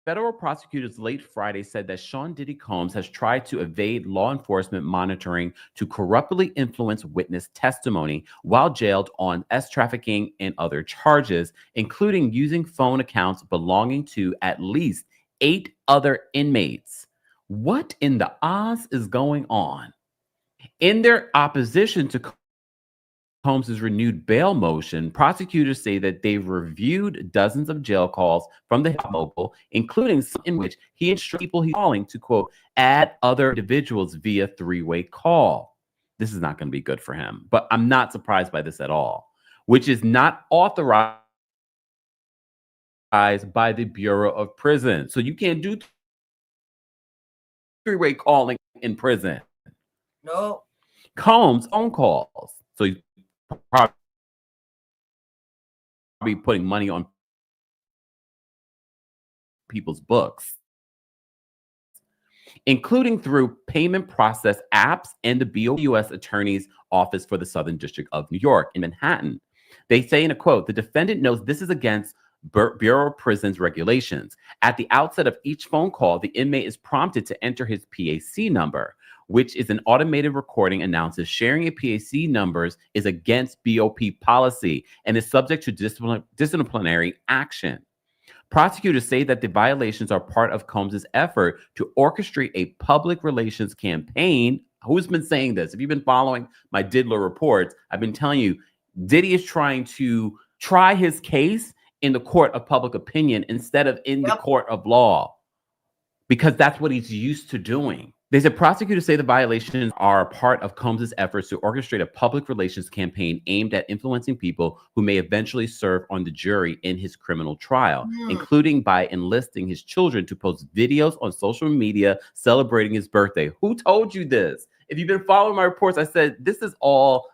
Federal prosecutors late Friday said that Sean Diddy Combs has tried to evade law enforcement monitoring to corruptly influence witness testimony while jailed on trafficking and other charges, including using phone accounts belonging to at least 8 other inmates. What in the Oz is going on? In their opposition to Combs' renewed bail motion, prosecutors say that they've reviewed dozens of jail calls from the mobile, including some in which he instructed people he's calling to, quote, add other individuals via three-way call. This is not going to be good for him, but I'm not surprised by this at all, which is not authorized by the Bureau of Prisons. So you can't do three-way calling in prison. No. Combs' own calls. So he's probably putting money on people's books, including through payment process apps and the U.S. Attorney's Office for the Southern District of New York in Manhattan. They say in a quote, the defendant knows this is against Bureau of Prisons regulations. At the outset of each phone call, the inmate is prompted to enter his PAC number, which is an automated recording announces sharing a PAC numbers is against BOP policy and is subject to disciplinary action. Prosecutors say that the violations are part of Combs' effort to orchestrate a public relations campaign. Who's been saying this? If you've been following my Diddler reports, I've been telling you, Diddy is trying to try his case in the court of public opinion instead of in the court of law, because that's what he's used to doing. They said prosecutors say the violations are a part of Combs' efforts to orchestrate a public relations campaign aimed at influencing people who may eventually serve on the jury in his criminal trial, including by enlisting his children to post videos on social media celebrating his birthday. Who told you this? If you've been following my reports, I said this is all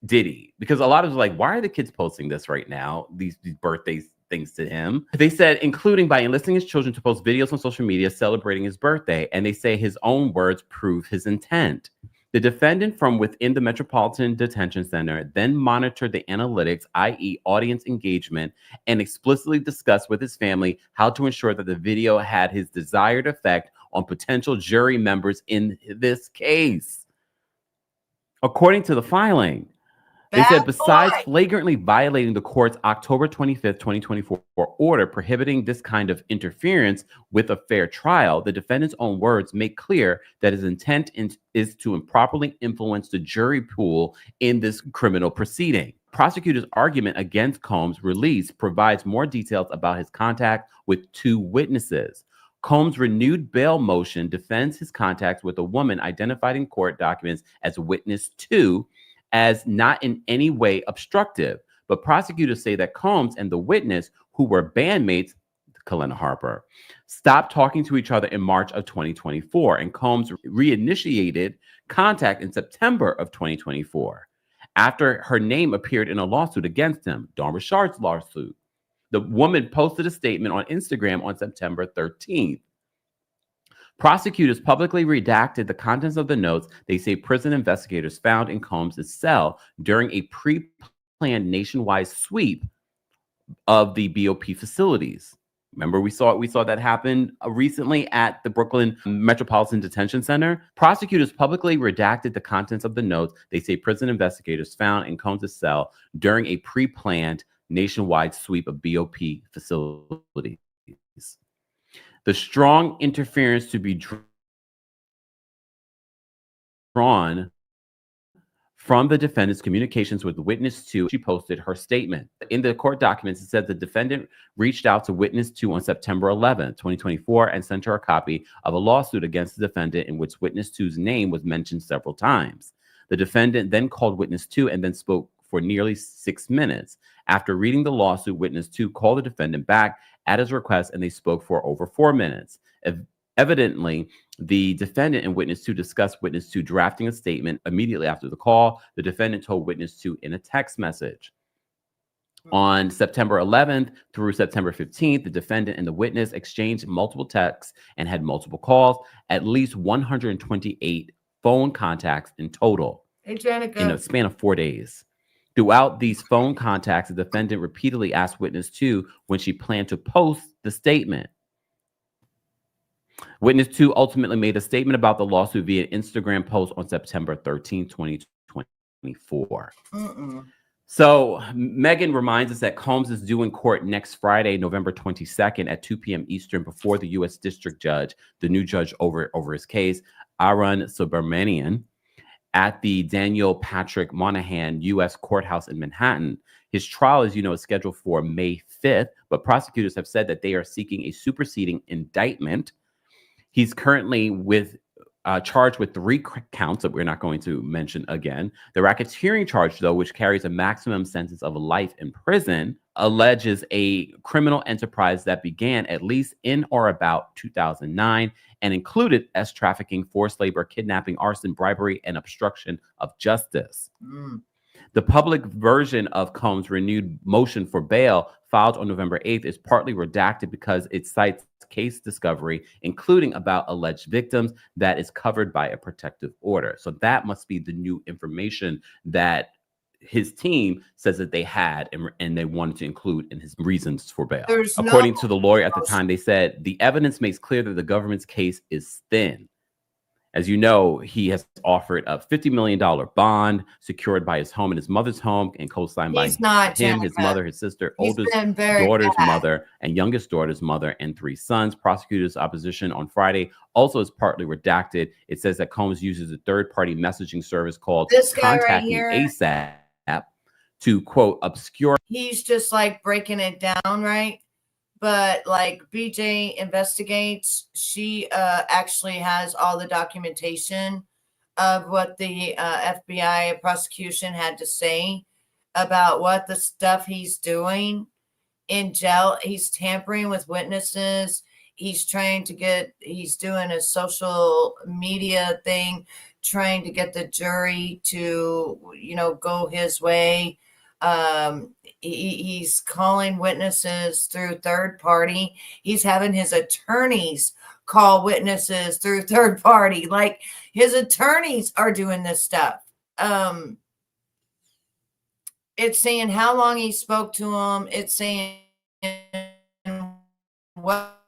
Diddy, because a lot of us are like, why are the kids posting this right now? These birthdays things to him. They said, including by enlisting his children to post videos on social media celebrating his birthday. And they say his own words prove his intent. The defendant from within the Metropolitan Detention Center then monitored the analytics, i.e. audience engagement, and explicitly discussed with his family how to ensure that the video had his desired effect on potential jury members in this case. According to the filing, they said besides flagrantly violating the court's October 25th, 2024 order prohibiting this kind of interference with a fair trial, the defendant's own words make clear that his intent is to improperly influence the jury pool in this criminal proceeding. Prosecutors' argument against Combs' release provides more details about his contact with 2 witnesses. Combs' renewed bail motion defends his contacts with a woman identified in court documents as witness 2 as not in any way obstructive. But prosecutors say that Combs and the witness, who were bandmates, Kalena Harper, stopped talking to each other in March of 2024, and Combs reinitiated contact in September of 2024 after her name appeared in a lawsuit against him, Dawn Richard's lawsuit. The woman posted a statement on Instagram on September 13th. Prosecutors publicly redacted the contents of the notes they say prison investigators found in Combs' cell during a pre-planned nationwide sweep of the BOP facilities. Remember, we saw that happen recently at the Brooklyn Metropolitan Detention Center. Prosecutors publicly redacted the contents of the notes they say prison investigators found in Combs' cell during a pre-planned nationwide sweep of BOP facilities. The strong interference to be drawn from the defendant's communications with witness 2, she posted her statement. In the court documents, it said the defendant reached out to witness 2 on September 11, 2024, and sent her a copy of a lawsuit against the defendant in which witness 2's name was mentioned several times. The defendant then called witness 2 and then spoke for nearly 6 minutes. After reading the lawsuit, witness 2 called the defendant back at his request, and they spoke for over 4 minutes. Evidently, the defendant and witness 2 discussed witness 2 drafting a statement immediately after the call. The defendant told witness 2 in a text message. On September 11th through September 15th, the defendant and the witness exchanged multiple texts and had multiple calls, at least 128 phone contacts in total. Hey, Janica. In a span of 4 days. Throughout these phone contacts, the defendant repeatedly asked witness 2 when she planned to post the statement. Witness 2 ultimately made a statement about the lawsuit via Instagram post on September 13, 2024. So Megan reminds us that Combs is due in court next Friday, November 22nd at 2 p.m. Eastern before the U.S. District Judge, the new judge over his case, Arun Subramanian, at the Daniel Patrick Monahan U.S. Courthouse in Manhattan. His trial, as you know, is scheduled for May 5th, but prosecutors have said that they are seeking a superseding indictment. He's currently charged with 3 counts that we're not going to mention again. The racketeering charge, though, which carries a maximum sentence of life in prison, alleges a criminal enterprise that began at least in or about 2009 and included trafficking, forced labor, kidnapping, arson, bribery, and obstruction of justice. The public version of Combs' renewed motion for bail filed on November 8th is partly redacted because it cites case discovery, including about alleged victims, that is covered by a protective order. So that must be the new information that his team says that they had and they wanted to include in his reasons for bail. According to the lawyer at the time, they said the evidence makes clear that the government's case is thin. As you know, he has offered a $50 million bond secured by his home and his mother's home and co-signed by him, his mother, his sister, oldest daughter's mother, and youngest daughter's mother, and 3 sons. Prosecutors' opposition on Friday also is partly redacted. It says that Combs uses a third-party messaging service called Contact Me ASAP to, quote, obscure. He's just like breaking it down, right? But like BJ investigates, she actually has all the documentation of what the FBI prosecution had to say about what the stuff he's doing in jail. He's tampering with witnesses. He's doing a social media thing, trying to get the jury to, go his way. He's calling witnesses through third party. He's having his attorneys call witnesses through third party. Like his attorneys are doing this stuff. It's saying how long he spoke to him. It's saying what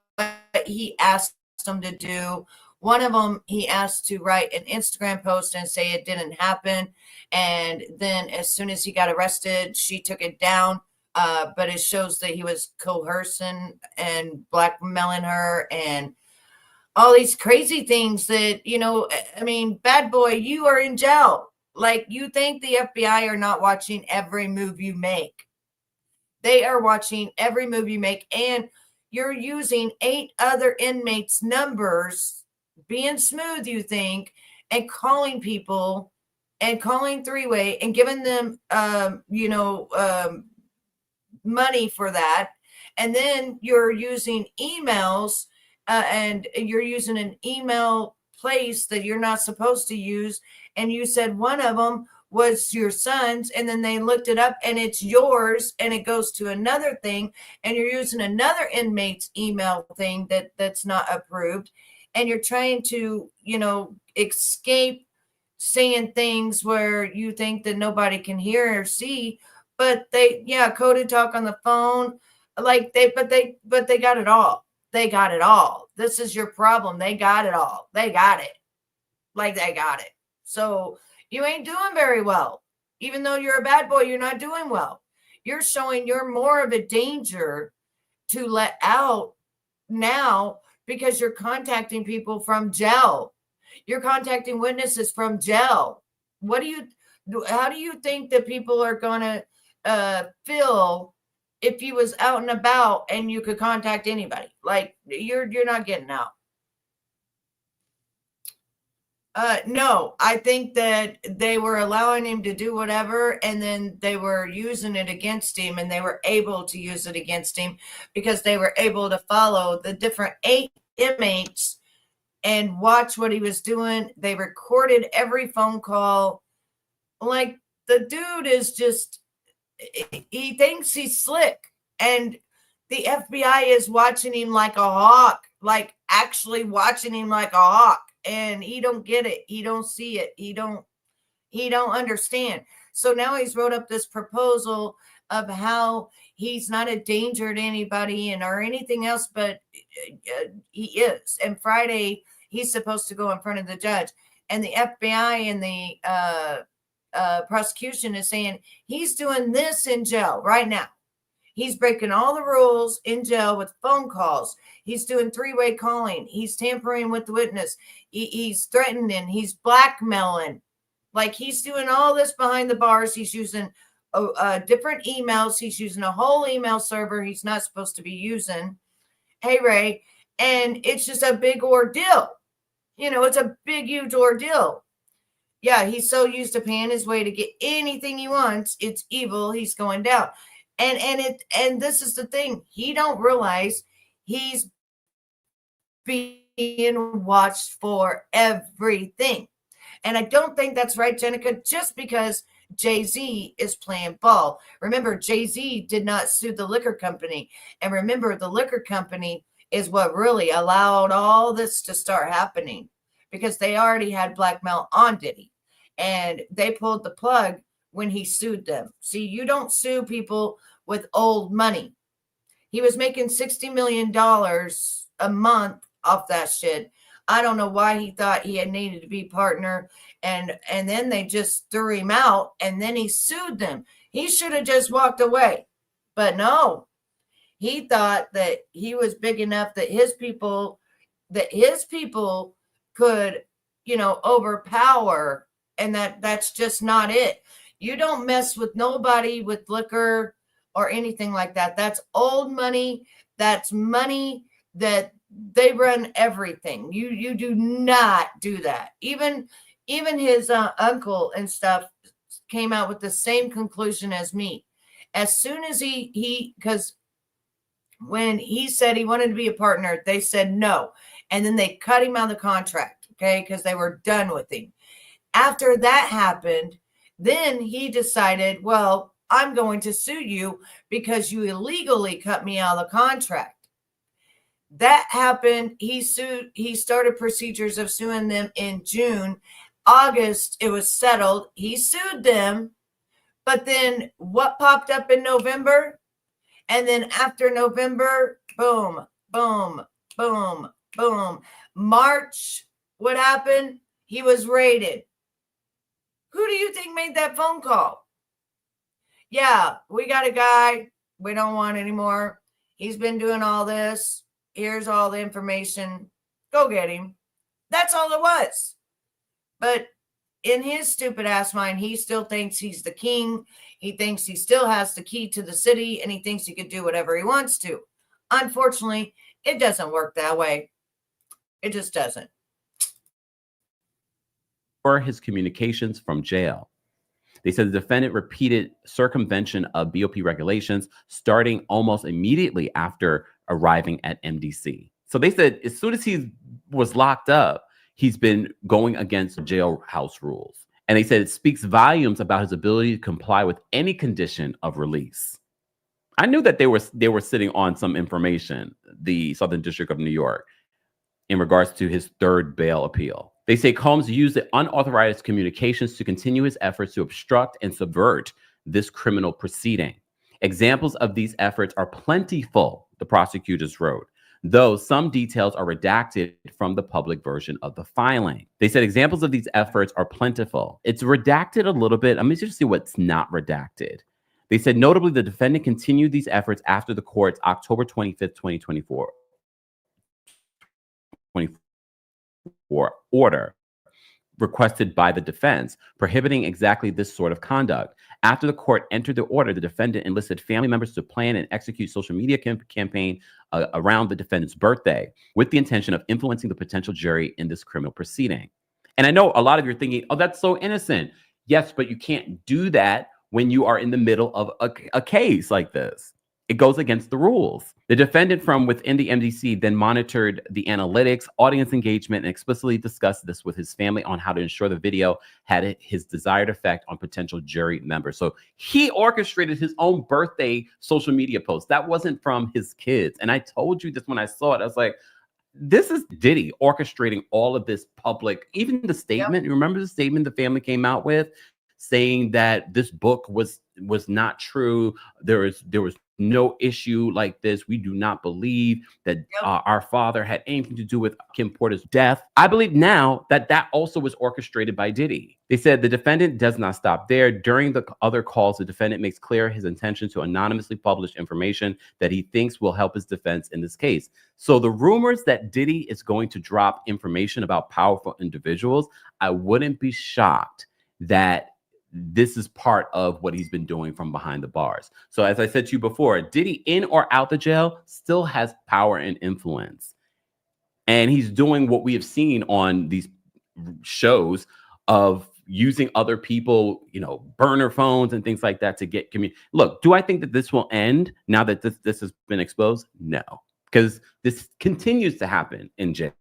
he asked them to do. One of them, he asked to write an Instagram post and say it didn't happen. And then as soon as he got arrested, she took it down. But it shows that he was coercing and blackmailing her and all these crazy things that, bad boy, you are in jail. Like, you think the FBI are not watching every move you make. They are watching every move you make. And you're using 8 other inmates' numbers, being smooth, you think, and calling people and calling three-way and giving them, money for that. And then you're using emails and you're using an email place that you're not supposed to use. And you said one of them was your son's, and then they looked it up and it's yours, and it goes to another thing, and you're using another inmate's email thing that's not approved, and you're trying to, escape saying things where you think that nobody can hear or see, but coded talk on the phone, but they got it all. They got it all. This is your problem. They got it all. They got it. Like they got it. So you ain't doing very well. Even though you're a bad boy, you're not doing well. You're showing you're more of a danger to let out now because you're contacting people from jail. You're contacting witnesses from jail. How do you think that people are going to feel if you was out and about and you could contact anybody? Like, you're not getting out. No, I think that they were allowing him to do whatever, and then they were using it against him, and they were able to use it against him because they were able to follow the different 8 inmates and watch what he was doing. They recorded every phone call. Like, the dude is just, he thinks he's slick, and the FBI is watching him like a hawk, like actually watching him like a hawk. And he don't get it. He don't see it. He don't understand. So now he's wrote up this proposal of how He's not a danger to anybody and or anything else, but he is. And Friday, he's supposed to go in front of the judge. And the FBI and the prosecution is saying he's doing this in jail right now. He's breaking all the rules in jail with phone calls. He's doing three-way calling. He's tampering with the witness. He's threatening. He's blackmailing. Like, he's doing all this behind the bars. He's using different emails. He's using a whole email server he's not supposed to be using. Hey, Ray. And it's just a big ordeal. You know, it's a big, huge ordeal. Yeah, he's so used to paying his way to get anything he wants. It's evil. He's going down. And this is the thing. He don't realize he's being watched for everything. And I don't think that's right, Jenica, just because Jay-Z is playing ball. Remember, Jay-Z did not sue the liquor company. And remember, the liquor company is what really allowed all this to start happening, because they already had blackmail on Diddy. And they pulled the plug when he sued them. See, you don't sue people with old money. He was making $60 million a month off that shit. I don't know why he thought he had needed to be partner. And then they just threw him out, and then he sued them. He should have just walked away. But no, he thought that he was big enough that his people could, you know, overpower. And that's just not it. You don't mess with nobody with liquor or anything like that. That's old money. That's money that they run everything. You do not do that. Even his uncle and stuff came out with the same conclusion as me. As soon as because when he said he wanted to be a partner, they said no. And then they cut him out of the contract, okay, because they were done with him. After that happened, then he decided, well, I'm going to sue you because you illegally cut me out of the contract. That happened. He started procedures of suing them in June. August, it was settled. He sued them. But then what popped up in November? And then after November, boom, boom, boom, boom. March, what happened? He was raided. Who do you think made that phone call? Yeah, we got a guy we don't want anymore. He's been doing all this. Here's all the information. Go get him. That's all it was. But in his stupid ass mind, he still thinks he's the king. He thinks he still has the key to the city, and he thinks he could do whatever he wants to. Unfortunately, it doesn't work that way. It just doesn't. For his communications from jail. They said the defendant repeated circumvention of BOP regulations starting almost immediately after arriving at MDC. So they said as soon as he was locked up, he's been going against jailhouse rules. And they said it speaks volumes about his ability to comply with any condition of release. I knew that they were sitting on some information, the Southern District of New York, in regards to his third bail appeal. They say Combs used the unauthorized communications to continue his efforts to obstruct and subvert this criminal proceeding. Examples of these efforts are plentiful, the prosecutors wrote, though some details are redacted from the public version of the filing. They said examples of these efforts are plentiful. It's redacted a little bit. Let me just see what's not redacted. They said notably the defendant continued these efforts after the court's October 25th, 2024 order requested by the defense prohibiting exactly this sort of conduct. After the court entered the order, the defendant enlisted family members to plan and execute social media campaign around the defendant's birthday with the intention of influencing the potential jury in this criminal proceeding. And I know a lot of you are thinking, oh, that's so innocent. Yes, but you can't do that when you are in the middle of a case like this. It goes against the rules. The defendant from within the MDC then monitored the analytics, audience engagement, and explicitly discussed this with his family on how to ensure the video had his desired effect on potential jury members. So he orchestrated his own birthday social media post. That wasn't from his kids. And I told you this when I saw it. I was like, this is Diddy orchestrating all of this public, even the statement. Yep. You remember the statement the family came out with saying that this book was not true. There was no issue like this. We do not believe that our father had anything to do with Kim Porter's death. I believe now that that also was orchestrated by Diddy. They said the defendant does not stop there. During the other calls, the defendant makes clear his intention to anonymously publish information that he thinks will help his defense in this case. So the rumors that Diddy is going to drop information about powerful individuals, I wouldn't be shocked that this is part of what he's been doing from behind the bars. So as I said to you before, Diddy, in or out the jail, still has power and influence. And he's doing what we have seen on these shows of using other people, you know, burner phones and things like that to get community. Look, do I think that this will end now that this has been exposed? No, because this continues to happen in jails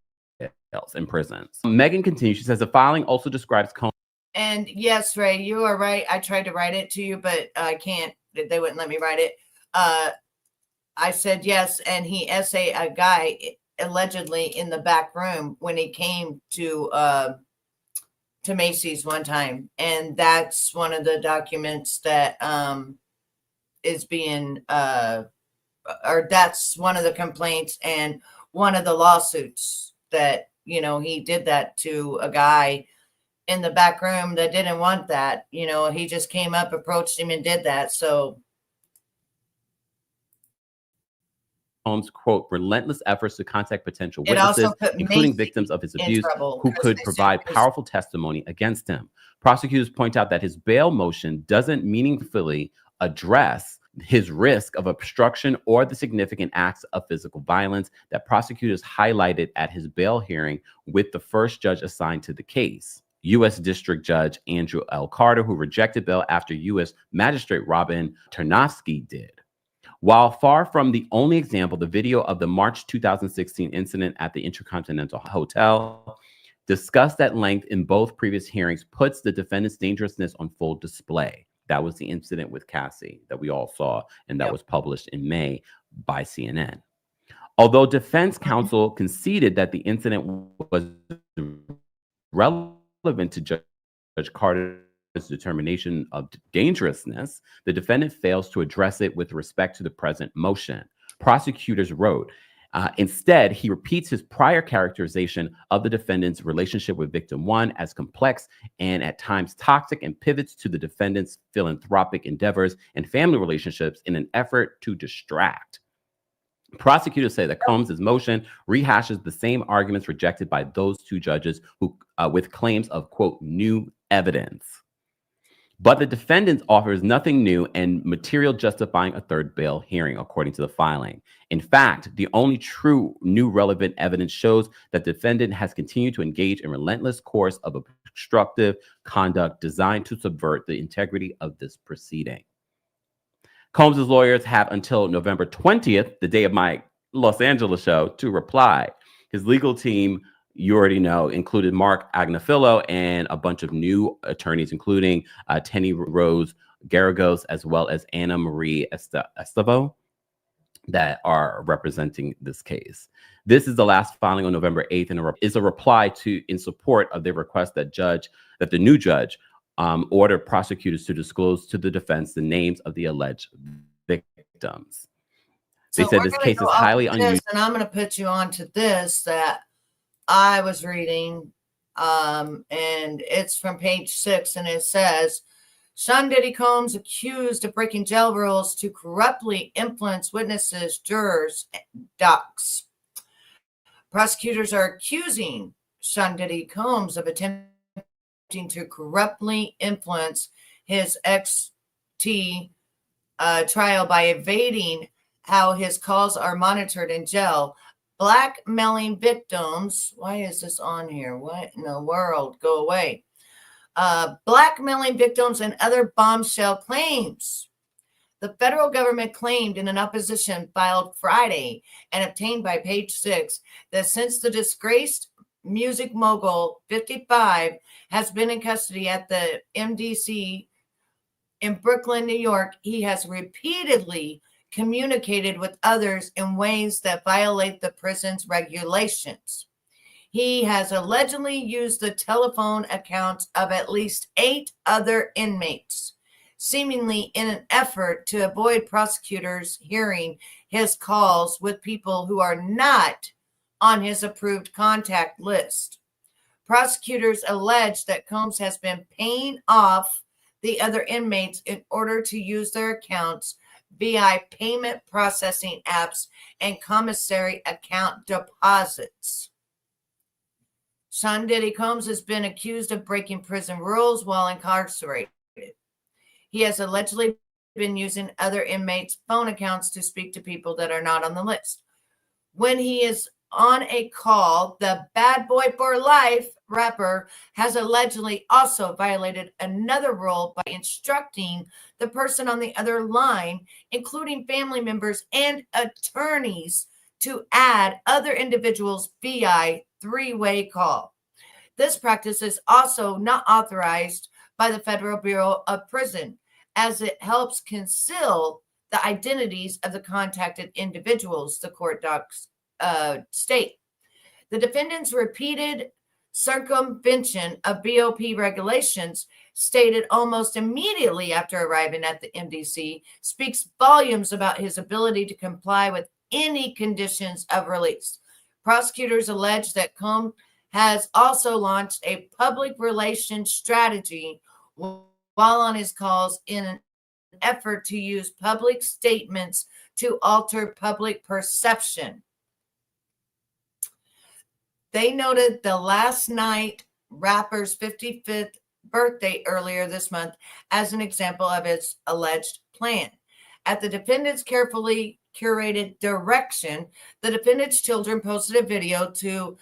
and prisons. Megan continues. She says the filing also describes Combs. And yes, Ray, you are right. I tried to write it to you, but I can't. They wouldn't let me write it. I said yes, and he essayed a guy allegedly in the back room when he came to Macy's one time, and that's one of the documents that is being or that's one of the complaints and one of the lawsuits that, you know, he did that to a guy in the back room that didn't want that. You know, he just came up, approached him, and did that. So Combs, quote, relentless efforts to contact potential witnesses, including victims of his abuse, who could provide powerful testimony against him. Prosecutors point out that his bail motion doesn't meaningfully address his risk of obstruction or the significant acts of physical violence that prosecutors highlighted at his bail hearing with the first judge assigned to the case, U.S. District Judge Andrew L. Carter, who rejected bail after U.S. Magistrate Robin Tarnowski did. While far from the only example, the video of the March 2016 incident at the Intercontinental Hotel, discussed at length in both previous hearings, puts the defendant's dangerousness on full display. That was the incident with Cassie that we all saw, and that was published in May by CNN. Although defense counsel conceded that the incident was relevant to Judge Carter's determination of dangerousness, the defendant fails to address it with respect to the present motion. Prosecutors wrote, instead, he repeats his prior characterization of the defendant's relationship with victim one as complex and at times toxic, and pivots to the defendant's philanthropic endeavors and family relationships in an effort to distract. Prosecutors say that Combs' motion rehashes the same arguments rejected by those two judges who, with claims of, quote, new evidence. But the defendant offers nothing new and material justifying a third bail hearing, according to the filing. In fact, the only true new relevant evidence shows that the defendant has continued to engage in relentless course of obstructive conduct designed to subvert the integrity of this proceeding. Combs' lawyers have until November 20th, the day of my Los Angeles show, to reply. His legal team, you already know, included Mark Agnafilo and a bunch of new attorneys, including Tenny Rose Garagos, as well as Anna Marie Estavo, that are representing this case. This is the last filing on November 8th and is a reply to in support of their request that the new judge order prosecutors to disclose to the defense the names of the alleged victims. They said this case is highly unusual. And I'm going to put you on to this that I was reading, and it's from page 6, and it says, Sean Diddy Combs accused of breaking jail rules to corruptly influence witnesses, jurors, docs. Prosecutors are accusing Sean Diddy Combs of attempting to corruptly influence his XT trial by evading how his calls are monitored in jail, blackmailing victims. Why is this on here? What in the world? Go away. Blackmailing victims and other bombshell claims. The federal government claimed in an opposition filed Friday and obtained by page 6 that since the disgraced music mogul 55 has been in custody at the MDC in Brooklyn, New York, he has repeatedly communicated with others in ways that violate the prison's regulations. He has allegedly used the telephone accounts of at least 8 other inmates, seemingly in an effort to avoid prosecutors hearing his calls with people who are not on his approved contact list. Prosecutors allege that Combs has been paying off the other inmates in order to use their accounts via payment processing apps and commissary account deposits. Sean Diddy Combs has been accused of breaking prison rules while incarcerated. He has allegedly been using other inmates' phone accounts to speak to people that are not on the list. When he is on a call, the Bad Boy for Life rapper has allegedly also violated another rule by instructing the person on the other line, including family members and attorneys, to add other individuals via three-way call. This practice is also not authorized by the Federal Bureau of Prison, as it helps conceal the identities of the contacted individuals, the court docs state. The defendant's repeated circumvention of BOP regulations, stated almost immediately after arriving at the MDC, speaks volumes about his ability to comply with any conditions of release. Prosecutors allege that Combs has also launched a public relations strategy while on his calls in an effort to use public statements to alter public perception. They noted the Last Night rapper's 55th birthday earlier this month as an example of its alleged plan. At the defendant's carefully curated direction, the defendant's children posted a video to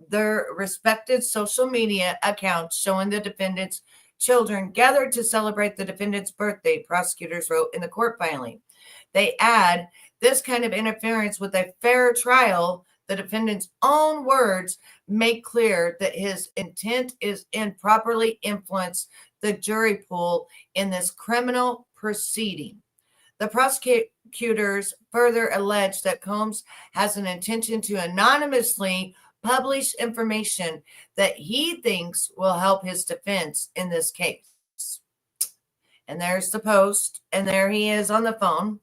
their respected social media accounts showing the defendant's children gathered to celebrate the defendant's birthday, prosecutors wrote in the court filing. They add, this kind of interference with a fair trial, the defendant's own words, make clear that his intent is improperly influence the jury pool in this criminal proceeding. The prosecutors further allege that Combs has an intention to anonymously publish information that he thinks will help his defense in this case. And there's the post, and there he is on the phone.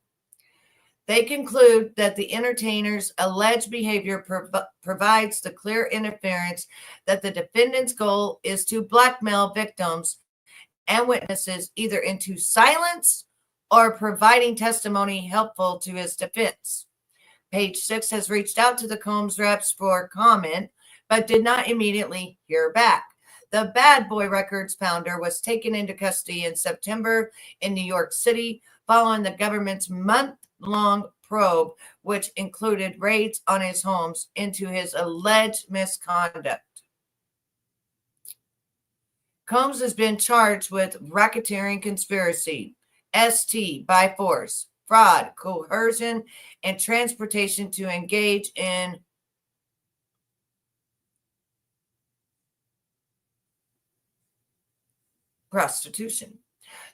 They conclude that the entertainer's alleged behavior provides the clear interference that the defendant's goal is to blackmail victims and witnesses either into silence or providing testimony helpful to his defense. Page 6 has reached out to the Combs reps for comment, but did not immediately hear back. The Bad Boy Records founder was taken into custody in September in New York City following the government's month-long probe, which included raids on his homes into his alleged misconduct. Combs has been charged with racketeering conspiracy, ST by force, fraud, coercion, and transportation to engage in prostitution.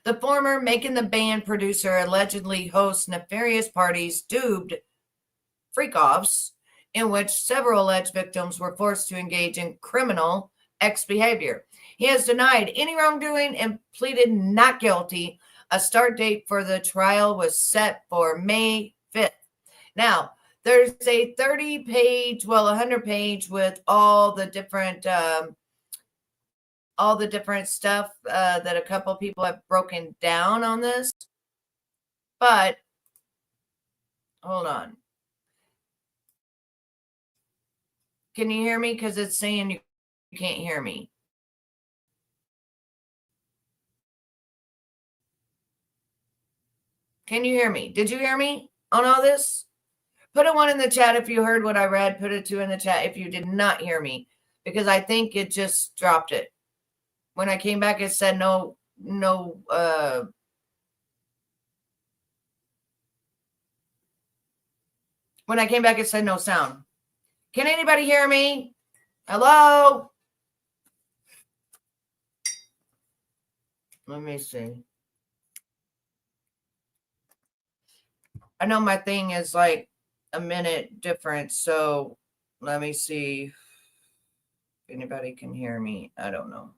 The former Making the Band producer allegedly hosts nefarious parties dubbed freak-offs, in which several alleged victims were forced to engage in criminal X behavior. He has denied any wrongdoing and pleaded not guilty. A start date for the trial was set for May 5th. Now, there's a 30-page, 100-page with all the different stuff that a couple people have broken down on this. But hold on. Can you hear me? Because it's saying you can't hear me. Can you hear me? Did you hear me on all this? Put a 1 in the chat if you heard what I read. Put a 2 in the chat if you did not hear me, because I think it just dropped it. When I came back, it said no. When I came back, it said no sound. Can anybody hear me? Hello? Let me see. I know my thing is like a minute difference, so let me see if anybody can hear me. I don't know.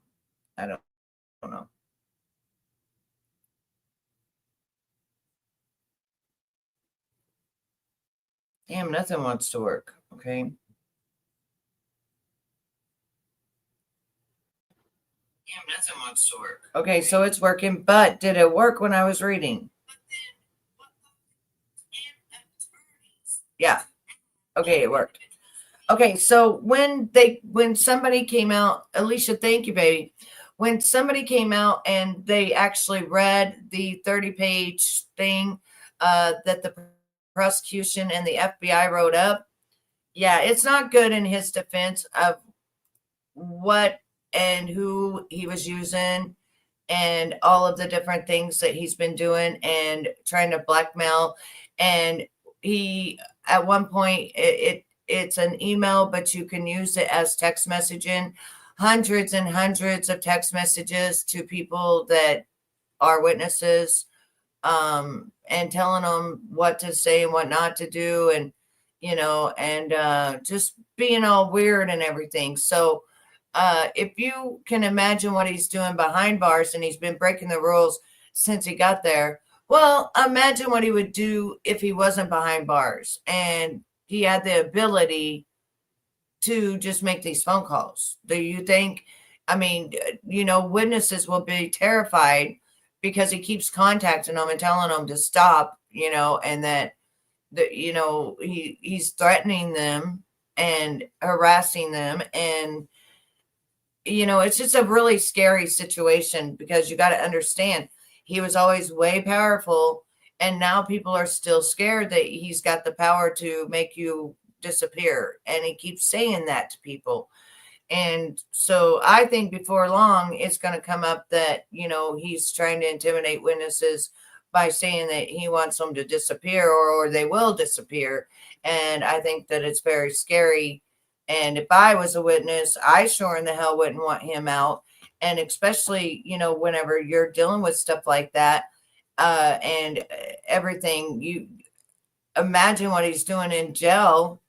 Damn, nothing wants to work. Okay. Damn, nothing wants to work. Okay, so it's working, but did it work when I was reading? Yeah. Okay, it worked. Okay, so when somebody came out, Alicia, thank you, baby. When somebody came out and they actually read the 30-page thing that the prosecution and the FBI wrote up, yeah, it's not good in his defense of what and who he was using and all of the different things that he's been doing and trying to blackmail. And he, at one point, it's an email, but you can use it as text messaging, hundreds and hundreds of text messages to people that are witnesses, and telling them what to say and what not to do, and just being all weird and everything. So if you can imagine what he's doing behind bars, and he's been breaking the rules since he got there, well, imagine what he would do if he wasn't behind bars and he had the ability to just make these phone calls. Do you think, I mean, witnesses will be terrified because he keeps contacting them and telling them to stop, and that, he's threatening them and harassing them. And, it's just a really scary situation, because you got to understand, he was always way powerful. And now people are still scared that he's got the power to make you disappear. And he keeps saying that to people. And so I think before long, it's going to come up that, he's trying to intimidate witnesses by saying that he wants them to disappear, or they will disappear. And I think that it's very scary. And if I was a witness, I sure in the hell wouldn't want him out. And especially, whenever you're dealing with stuff like that, and everything, you imagine what he's doing in jail,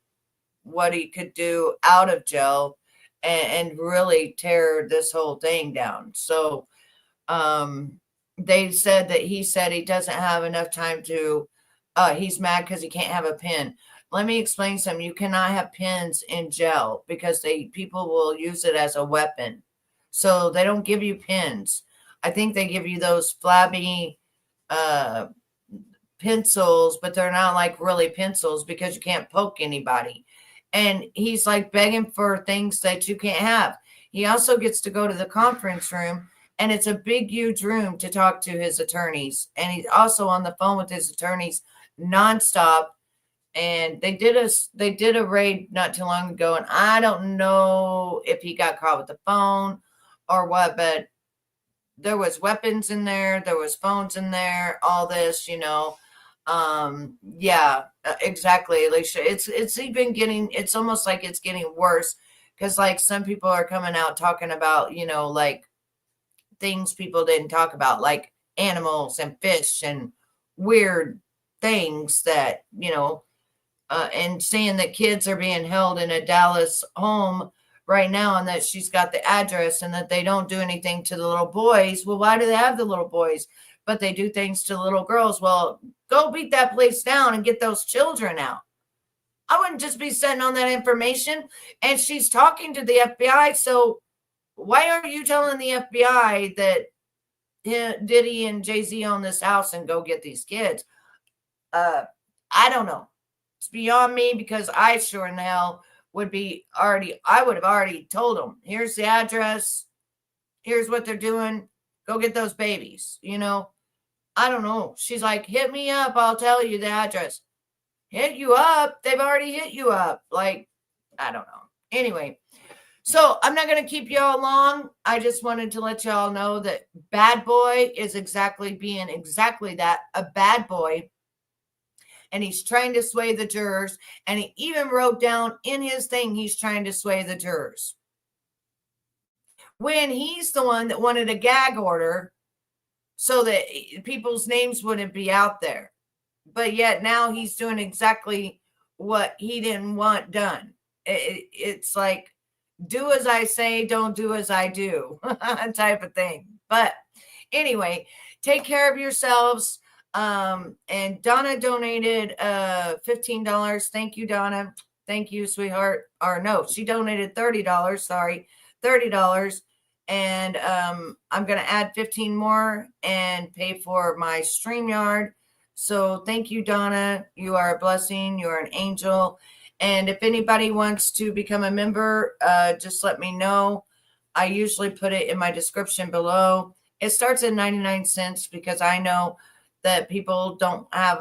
what he could do out of jail, and really tear this whole thing down. So they said that he said he doesn't have enough time to, he's mad because he can't have a pen. Let me explain something. You cannot have pens in jail because people will use it as a weapon. So they don't give you pens. I think they give you those flabby pencils, but they're not like really pencils, because you can't poke anybody. And he's like begging for things that you can't have. He also gets to go to the conference room, and it's a big, huge room to talk to his attorneys. And he's also on the phone with his attorneys nonstop. And they did a raid not too long ago, and I don't know if he got caught with the phone or what, but there was weapons in there, there was phones in there, all this, yeah, exactly, Alicia. It's almost like it's getting worse, because like some people are coming out talking about, like things people didn't talk about, like animals and fish and weird things that, and saying that kids are being held in a Dallas home right now, and that she's got the address, and that they don't do anything to the little boys. Well, why do they have the little boys, but they do things to the little girls? Well, go beat that place down and get those children out. I wouldn't just be sitting on that information. And she's talking to the FBI. So why are you telling the FBI that Diddy and Jay-Z own this house and go get these kids? I don't know. It's beyond me, because I sure in the hell would have already told them, here's the address, here's what they're doing, go get those babies. I don't know. She's like, hit me up, I'll tell you the address. Hit you up? They've already hit you up. Like, I don't know. Anyway, so I'm not going to keep y'all long. I just wanted to let y'all know that bad boy is being exactly that, a bad boy. And he's trying to sway the jurors. And he even wrote down in his thing, he's trying to sway the jurors, when he's the one that wanted a gag order so that people's names wouldn't be out there. But yet now he's doing exactly what he didn't want done. It's like, do as I say, don't do as I do type of thing. But anyway, take care of yourselves. And Donna donated $15. Thank you, Donna. Thank you, sweetheart. Or no, she donated $30. Sorry, $30. And I'm gonna add 15 more and pay for my StreamYard. So thank you, Donna. You are a blessing. You are an angel. And if anybody wants to become a member, just let me know. I usually put it in my description below. It starts at 99 cents because I know that people don't have,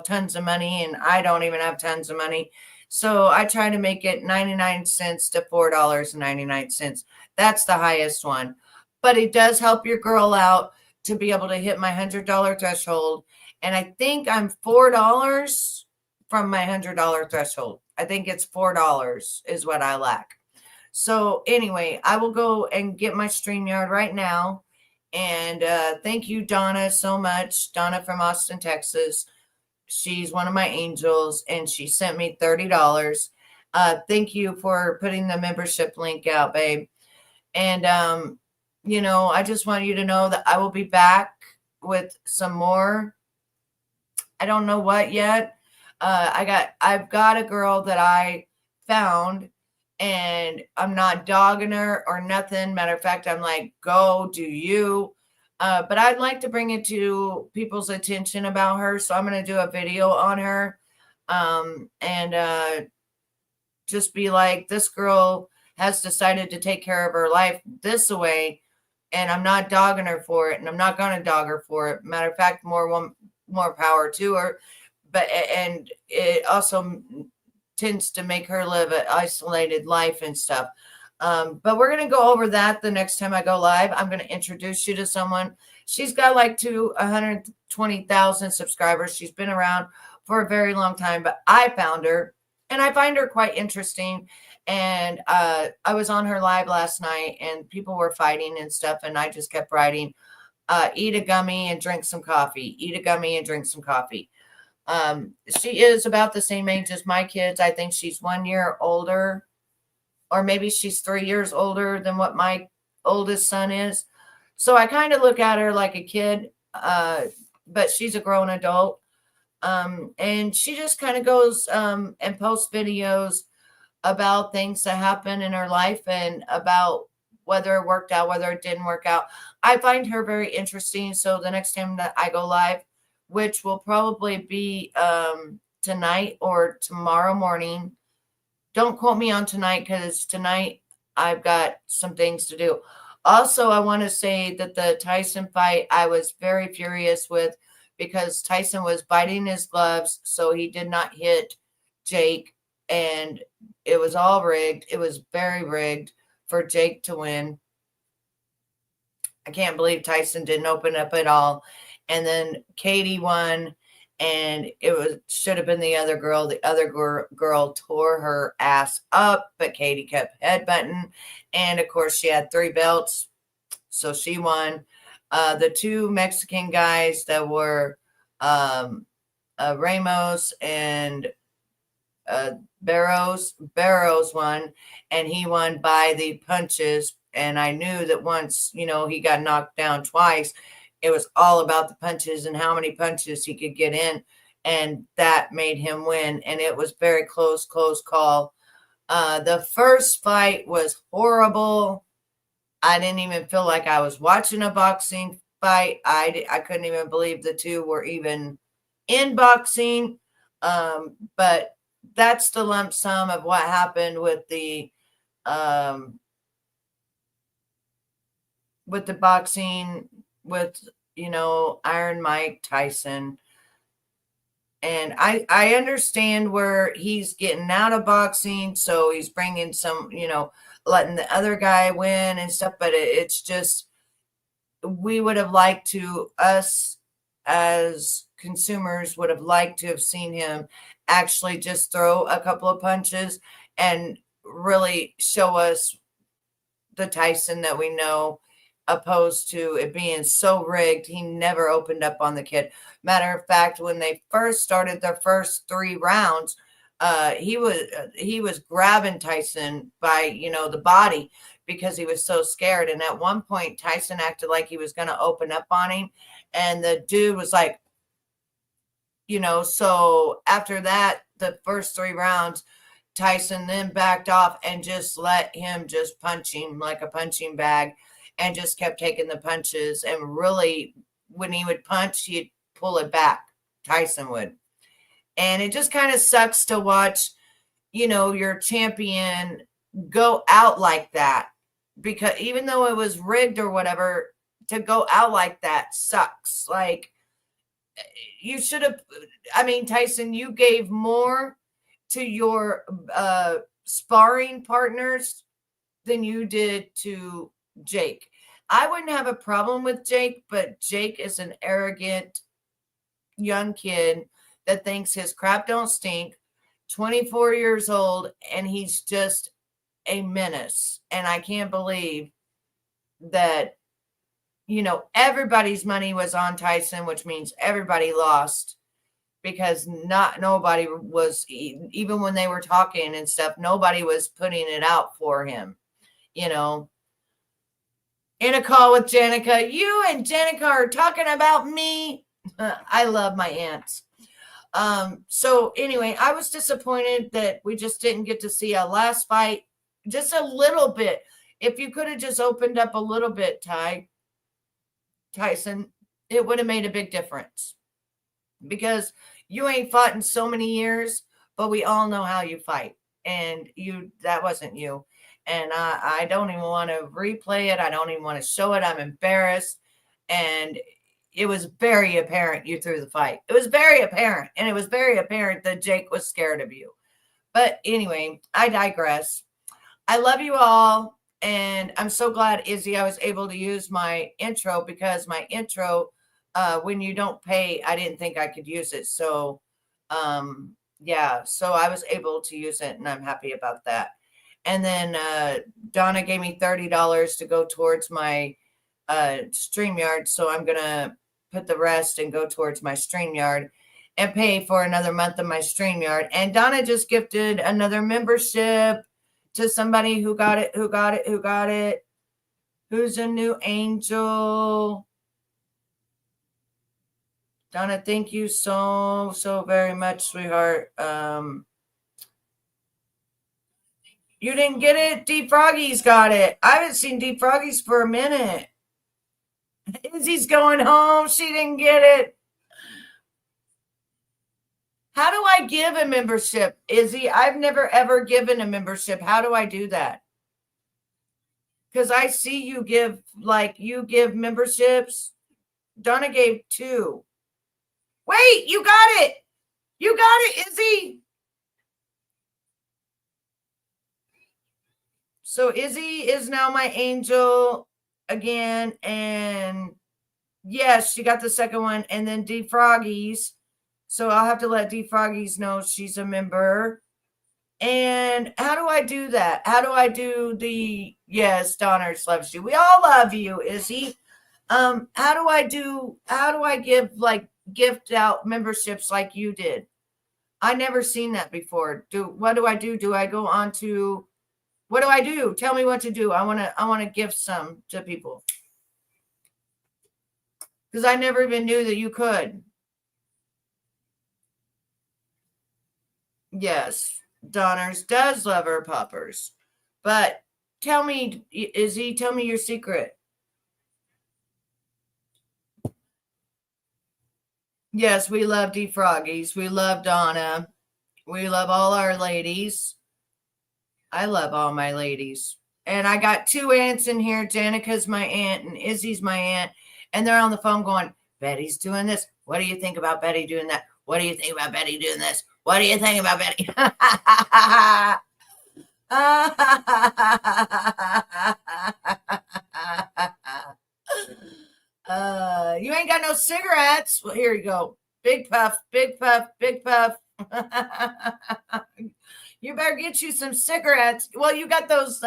tons of money, and I don't even have tons of money. So I try to make it 99 cents to $4.99. That's the highest one. But it does help your girl out to be able to hit my $100 threshold. And I think I'm $4 from my $100 threshold. I think it's $4 is what I lack. So anyway, I will go and get my StreamYard right now. And thank you, Donna, so much. Donna from Austin, Texas. She's one of my angels, and she sent me $30. Thank you for putting the membership link out, babe. And, I just want you to know that I will be back with some more. I don't know what yet. I've got a girl that I found, and I'm not dogging her or nothing. Matter of fact, I'm like, go do you. But I'd like to bring it to people's attention about her. So I'm going to do a video on her and just be like, this girl has decided to take care of her life this way. And I'm not dogging her for it. And I'm not going to dog her for it. Matter of fact, more power to her. And it also tends to make her live an isolated life and stuff. But we're going to go over that the next time I go live. I'm going to introduce you to someone. She's got like 120,000 subscribers. She's been around for a very long time, but I found her, and I find her quite interesting. And I was on her live last night, and people were fighting and stuff, and I just kept writing, eat a gummy and drink some coffee. Eat a gummy and drink some coffee. She is about the same age as my kids. I think she's 1 year older, or maybe she's 3 years older than what my oldest son is. So I kind of look at her like a kid, but she's a grown adult. And she just kind of goes and posts videos about things that happen in her life and about whether it worked out, whether it didn't work out. I find her very interesting. So the next time that I go live, which will probably be tonight or tomorrow morning. Don't quote me on tonight, because tonight I've got some things to do. Also, I want to say that the Tyson fight, I was very furious with, because Tyson was biting his gloves, so he did not hit Jake, and it was all rigged. It was very rigged for Jake to win. I can't believe Tyson didn't open up at all. And then Katie won, and it should have been the other girl. The other girl tore her ass up, but Katie kept headbutting. And of course, she had 3 belts, so she won. The 2 Mexican guys that were Ramos and Barrows won, and he won by the punches. And I knew that once, he got knocked down twice, it was all about the punches and how many punches he could get in. And that made him win. And it was very close call. The first fight was horrible. I didn't even feel like I was watching a boxing fight. I couldn't even believe the 2 were even in boxing. But that's the lump sum of what happened with the boxing with, Iron Mike Tyson. And I understand where he's getting out of boxing. So he's bringing some, letting the other guy win and stuff. But it's just, we would have liked to, us as consumers would have liked to have seen him actually just throw a couple of punches and really show us the Tyson that we know, opposed to it being so rigged. He never opened up on the kid. Matter of fact, when they first started their first 3 rounds, he was grabbing Tyson by, the body, because he was so scared. And at one point, Tyson acted like he was going to open up on him. And the dude was like, So after that, the first 3 rounds, Tyson then backed off and just let him just punch him like a punching bag and just kept taking the punches. And really, when he would punch, he'd pull it back. Tyson would. And it just kind of sucks to watch, your champion go out like that, because even though it was rigged or whatever, to go out like that sucks. Like, you should have, Tyson, you gave more to your sparring partners than you did to Jake. I wouldn't have a problem with Jake, but Jake is an arrogant young kid that thinks his crap don't stink, 24 years old, and he's just a menace. And I can't believe that, everybody's money was on Tyson, which means everybody lost, because nobody was, even when they were talking and stuff, nobody was putting it out for him, In a call with Jenica, you and Jenica are talking about me. I love my aunts. So anyway, I was disappointed that we just didn't get to see a last fight, just a little bit. If you could have just opened up a little bit, Tyson, it would have made a big difference, because you ain't fought in so many years, but we all know how you fight, and that wasn't you. And I don't even want to replay it. I don't even want to show it. I'm embarrassed. And it was very apparent you threw the fight. It was very apparent. And it was very apparent that Jake was scared of you. But anyway, I digress. I love you all. And I'm so glad, Izzy, I was able to use my intro, because my intro, when you don't pay, I didn't think I could use it. So, so I was able to use it, and I'm happy about that. And then Donna gave me $30 to go towards my StreamYard. So I'm going to put the rest and go towards my StreamYard and pay for another month of my StreamYard. And Donna just gifted another membership to somebody who got it. Who's a new angel? Donna, thank you so, so very much, sweetheart. You didn't get it? Deep Froggy's got it. I haven't seen Deep Froggy's for a minute. Izzy's going home. She didn't get it. How do I give a membership, Izzy? I've never, ever given a membership. How do I do that? Because I see you give memberships. Donna gave 2. Wait, you got it. You got it, Izzy. So Izzy is now my angel again. And yes, she got the second one. And then D Froggies. So I'll have to let D Froggies know she's a member. And how do I do that? How do I do yes, Donners loves you. We all love you, Izzy. How do I give gift out memberships like you did? I never seen that before. What do I do? Do I go on to, what do I do? Tell me what to do. I want to gift some to people, because I never even knew that you could. Yes, Donners does love her poppers. But tell me, Izzy, tell me your secret. Yes, we love defroggies. We love Donna. We love all our ladies. I love all my ladies. And I got 2 aunts in here. Janica's my aunt and Izzy's my aunt. And they're on the phone going, Betty's doing this. What do you think about Betty doing that? What do you think about Betty doing this? What do you think about Betty? You ain't got no cigarettes. Well, here you go. Big puff, big puff, big puff. You better get you some cigarettes. Well, you got those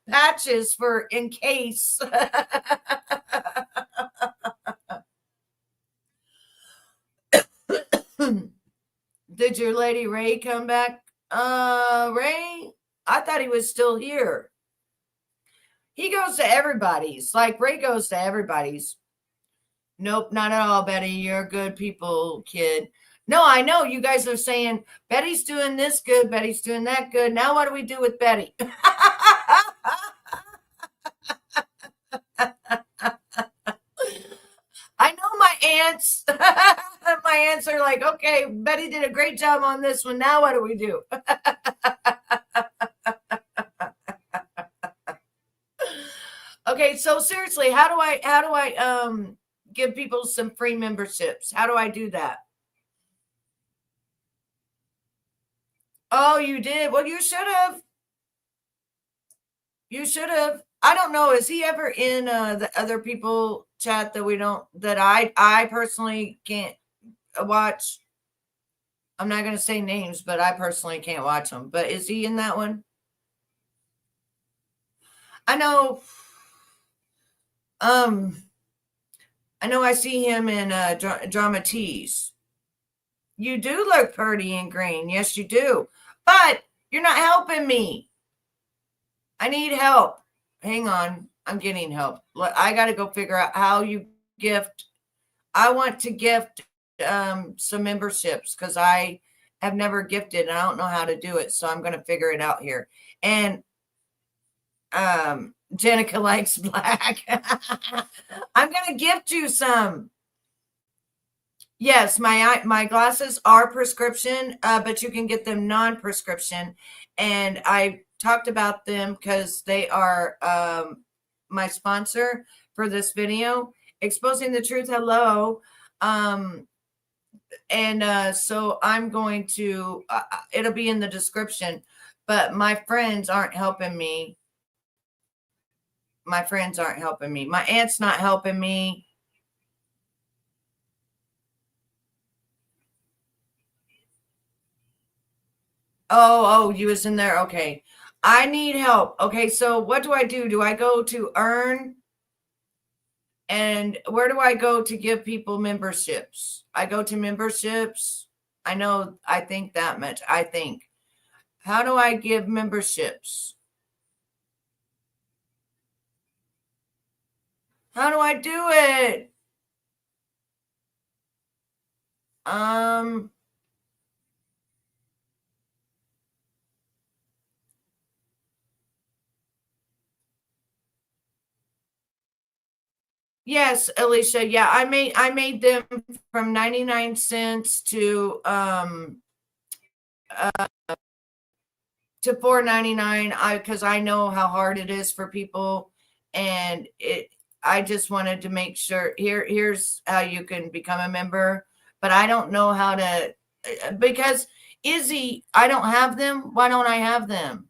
patches for in case. Did your lady Ray come back? Ray? I thought he was still here. He goes to everybody's. Like Ray goes to everybody's. Nope, not at all, Betty. You're a good people, kid. No, I know you guys are saying Betty's doing this good, Betty's doing that good. Now what do we do with Betty? I know my aunts. My aunts are like, okay, Betty did a great job on this one. Now what do we do? Okay, so seriously, how do I give people some free memberships? How do I do that? Oh, you did? Well, you should have. You should have. I don't know. Is he ever in the other people chat that I personally can't watch? I'm not going to say names, but I personally can't watch them. But is he in that one? I know. I know I see him in Drama Tease. You do look pretty and green. Yes, you do. But you're not helping me. I need help. Hang on. I'm getting help. I got to go figure out how you gift. I want to gift some memberships because I have never gifted and I don't know how to do it. So I'm going to figure it out here. And Jenica likes black. I'm going to gift you some. Yes, my glasses are prescription, but you can get them non-prescription. And I talked about them because they are my sponsor for this video, Exposing the Truth. Hello. So I'm going to, it'll be in the description, but my friends aren't helping me. My friends aren't helping me. My aunt's not helping me. Oh, you was in there. Okay. I need help. Okay. So what do I do? Do I go to earn? And where do I go to give people memberships? I go to memberships. I think that much. I think. How do I give memberships? How do I do it? Yes, Alicia. Yeah, I made them from 99 cents to $4.99 because I know how hard it is for people, and I just wanted to make sure here's how you can become a member, but I don't know how to because Izzy, I don't have them. Why don't I have them?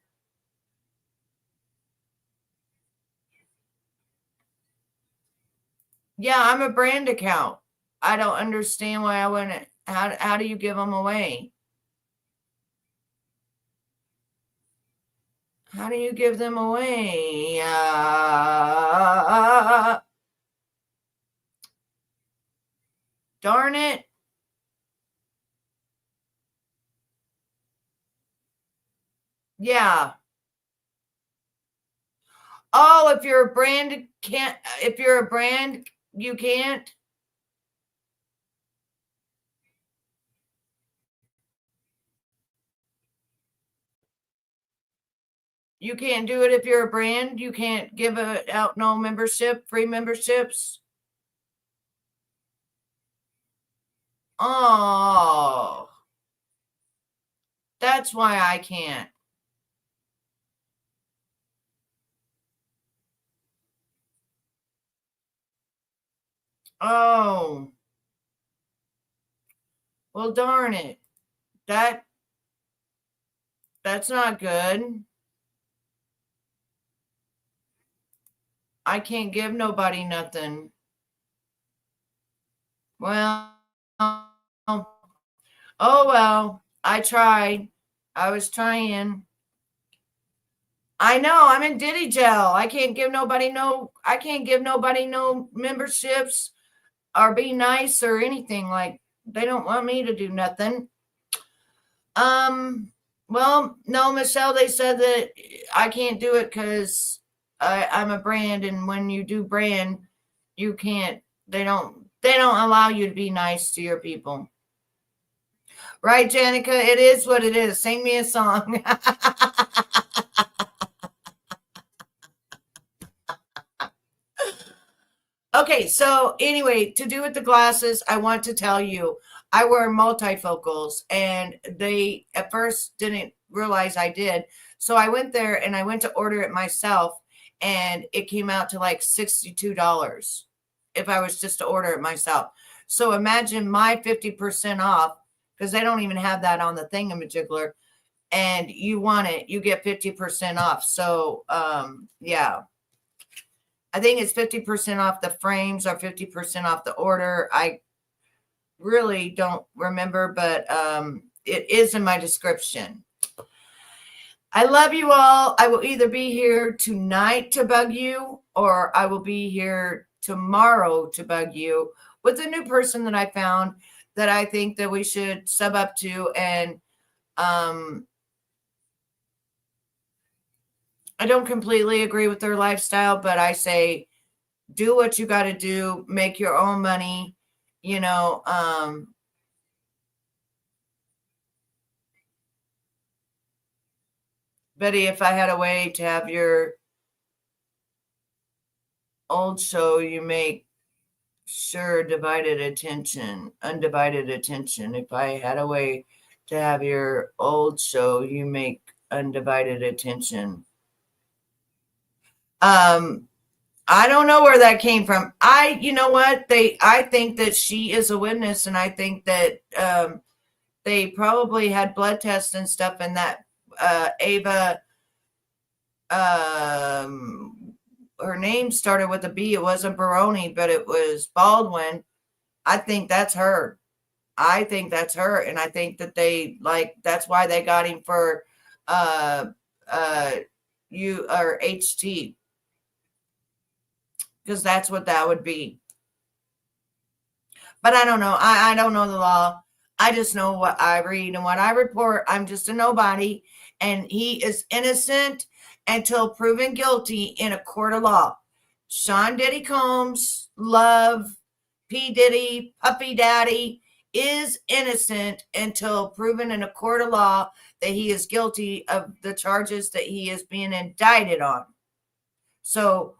Yeah, I'm a brand account. I don't understand why I wouldn't. How do you give them away? How do you give them away? Darn it. Yeah. Oh, if you're a brand, you can't. You can't do it if you're a brand. You can't give out no membership, free memberships. Oh, that's why I can't. Oh, well, darn it. That's not good. I can't give nobody nothing. Well, oh well, I tried. I was trying. I know I'm in Diddy jail. I can't give nobody no memberships or be nice or anything. Like they don't want me to do nothing. Well, no, Michelle, they said that I can't do it because I'm a brand, and when you do brand, you can't. They don't allow you to be nice to your people. Right, Janica? It is what it is. Sing me a song. Okay, so anyway, to do with the glasses, I want to tell you, I wear multifocals, and they at first didn't realize I did. So I went there and I went to order it myself, and it came out to like $62 if I was just to order it myself. So imagine my 50% off, because they don't even have that on the thingamajigger, and you want it, you get 50% off. So yeah. I think it's 50% off the frames or 50% off the order. I really don't remember, but it is in my description. I love you all. I will either be here tonight to bug you, or I will be here tomorrow to bug you with a new person that I found that I think that we should sub up to. And I don't completely agree with their lifestyle, but I say, do what you got to do, make your own money, you know. Betty, if I had a way to have your old show, you make sure undivided attention. If I had a way to have your old show, you make undivided attention. I don't know where that came from. You know what? I think that she is a witness, and I think that they probably had blood tests and stuff, and that Ava, her name started with a B. It wasn't Baroni, but it was Baldwin. I think that's her. And I think that that's why they got him for HT. Because that's what that would be. But I don't know. I don't know the law. I just know what I read and what I report. I'm just a nobody. And he is innocent until proven guilty in a court of law. Sean Diddy Combs, Love, P. Diddy, Puppy Daddy is innocent until proven in a court of law that he is guilty of the charges that he is being indicted on. So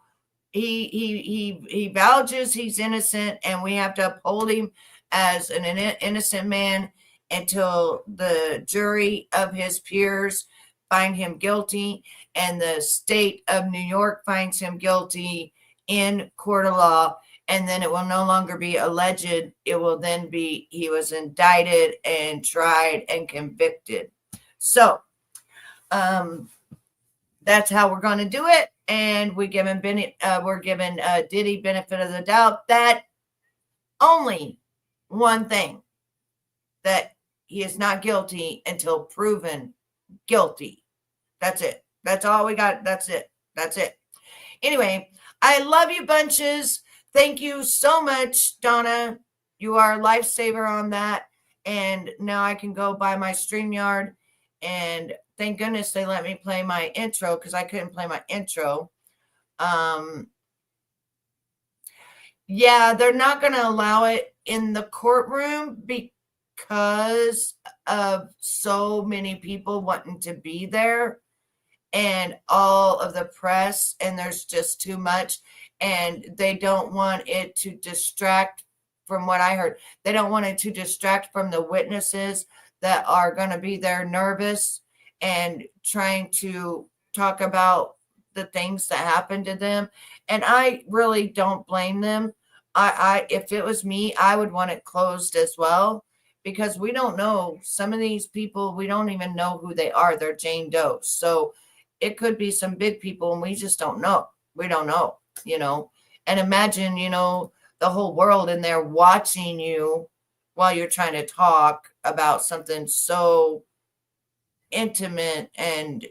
he vouches he's innocent, and we have to uphold him as an innocent man until the jury of his peers find him guilty, and the state of New York finds him guilty in court of law. And then it will no longer be alleged. It will then be he was indicted and tried and convicted. So that's how we're going to do it. And we're giving Diddy benefit of the doubt that only one thing, that he is not guilty until proven guilty. That's it. That's all we got. That's it. Anyway, I love you bunches. Thank you so much, Donna. You are a lifesaver on that. And now I can go buy my StreamYard. And thank goodness they let me play my intro, because I couldn't play my intro. Yeah, they're not going to allow it in the courtroom because of so many people wanting to be there, and all of the press, and there's just too much, and they don't want it to distract, from what I heard, they don't want it to distract from the witnesses that are going to be there nervous and trying to talk about the things that happened to them. And I really don't blame them. If it was me, I would want it closed as well, because we don't know. Some of these people, we don't even know who they are. They're Jane Doe. So it could be some big people, and we just don't know. We don't know, and imagine, the whole world in there watching you while you're trying to talk about something so intimate and,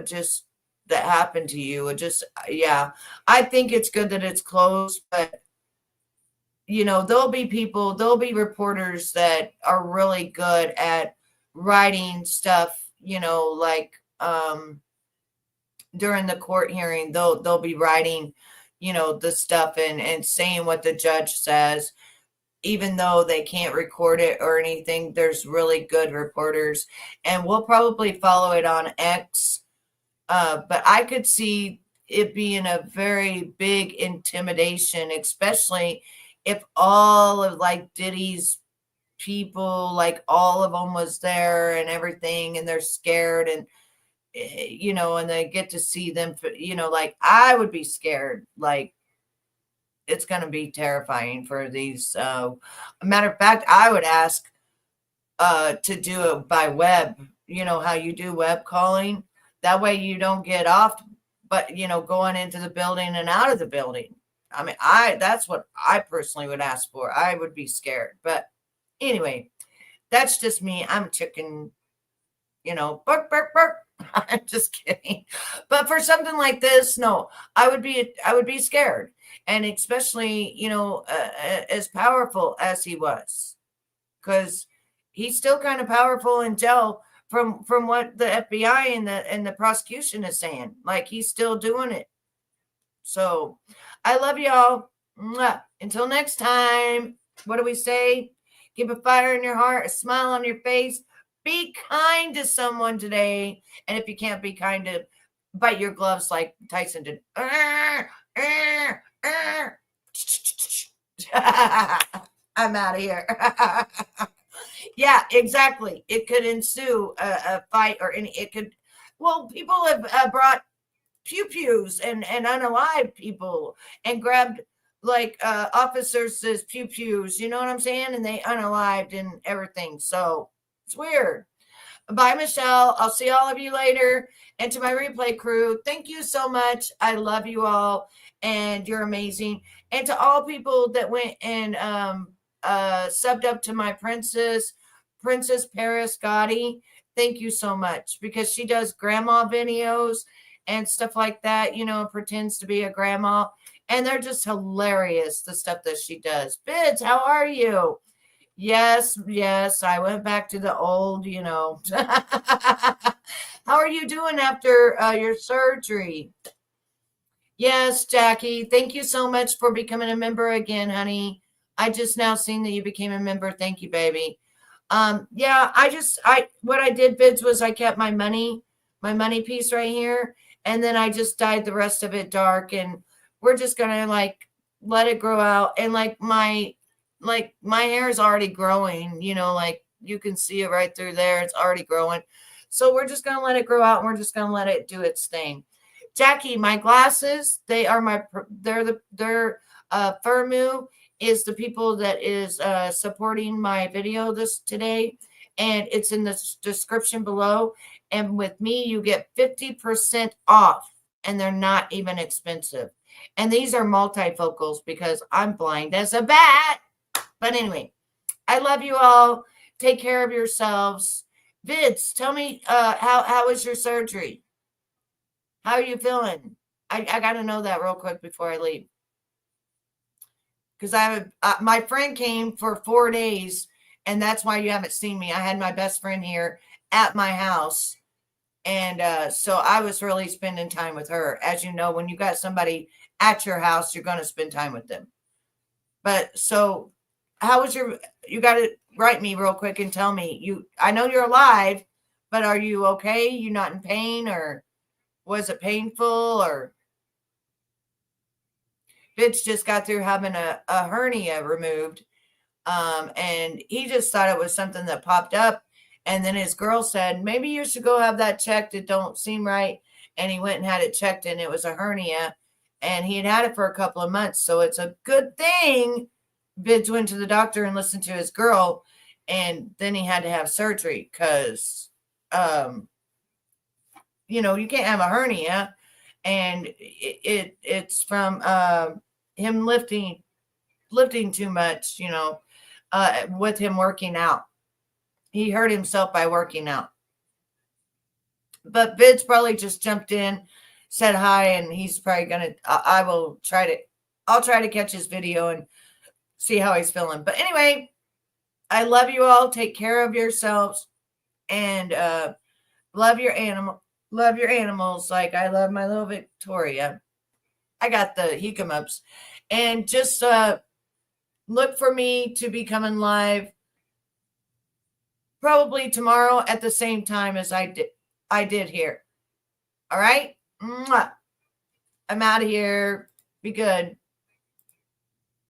just that happened to you. I think it's good that it's closed, but there'll be reporters that are really good at writing stuff, like during the court hearing, they'll be writing, the stuff and saying what the judge says. even though they can't record it or anything, there's really good reporters, and we'll probably follow it on X. But I could see it being a very big intimidation, especially if all of like Diddy's people, like all of them was there and everything, and they're scared, and and they get to see them, like I would be scared. Like, it's going to be terrifying for these. Matter of fact, I would ask to do it by web, how you do web calling. That way you don't get off, but, going into the building and out of the building. I mean, that's what I personally would ask for. I would be scared. But anyway, that's just me. I'm chicken, bark, bark, bark. I'm just kidding. But for something like this, no, I would be scared. And especially, as powerful as he was, because he's still kind of powerful in jail from what the FBI and the prosecution is saying. Like, he's still doing it. So I love y'all. Mwah. Until next time, what do we say? Keep a fire in your heart, a smile on your face. Be kind to someone today. And if you can't be kind, to bite your gloves like Tyson did. I'm out of here. Yeah, exactly. It could ensue a fight, or people have brought pew-pews and unalive people and grabbed like officers' pew-pews, you know what I'm saying? And they unalived and everything. So it's weird. Bye, Michelle. I'll see all of you later. And to my replay crew, thank you so much. I love you all, and you're amazing. And to all people that went and subbed up to my Princess Paris Gotti, thank you so much, because she does grandma videos and stuff like that, pretends to be a grandma. And they're just hilarious, the stuff that she does. Bids, how are you? Yes, I went back to the old, How are you doing after your surgery? Yes, Jackie, thank you so much for becoming a member again, honey. I just now seen that you became a member. Thank you, baby. Yeah, what I did, Bids, was I kept my money piece right here, and then I just dyed the rest of it dark, and we're just gonna like let it grow out. And like my hair is already growing, like you can see it right through there. It's already growing. So we're just going to let it grow out, and we're just going to let it do its thing. Jackie, my glasses, they're Firmoo is the people that is supporting my video today. And it's in the description below. And with me, you get 50% off, and they're not even expensive. And these are multifocals because I'm blind as a bat. But anyway, I love you all. Take care of yourselves. Vids, tell me how was your surgery? How are you feeling? I got to know that real quick before I leave. Because my friend came for 4 days, and that's why you haven't seen me. I had my best friend here at my house. And so I was really spending time with her. As you know, when you got somebody at your house, you're going to spend time with them. But so how was you got to write me real quick and tell me, I know you're alive, but are you okay? You not in pain, or was it painful? Or Bitch just got through having a hernia removed. And he just thought it was something that popped up. And then his girl said, maybe you should go have that checked. It don't seem right. And he went and had it checked, and it was a hernia. And he had it for a couple of months. So it's a good thing Bids went to the doctor and listened to his girl, and then he had to have surgery because, you can't have a hernia, and it's from him lifting too much, with him working out. He hurt himself by working out. But Bids probably just jumped in, said hi, and he's probably gonna. I'll try to catch his video and see how he's feeling. But anyway, I love you all. Take care of yourselves, and love your animals like I love my little Victoria. I got the hiccups, and just look for me to be coming live probably tomorrow at the same time as I did here. All right? Mwah. I'm out of here. Be good.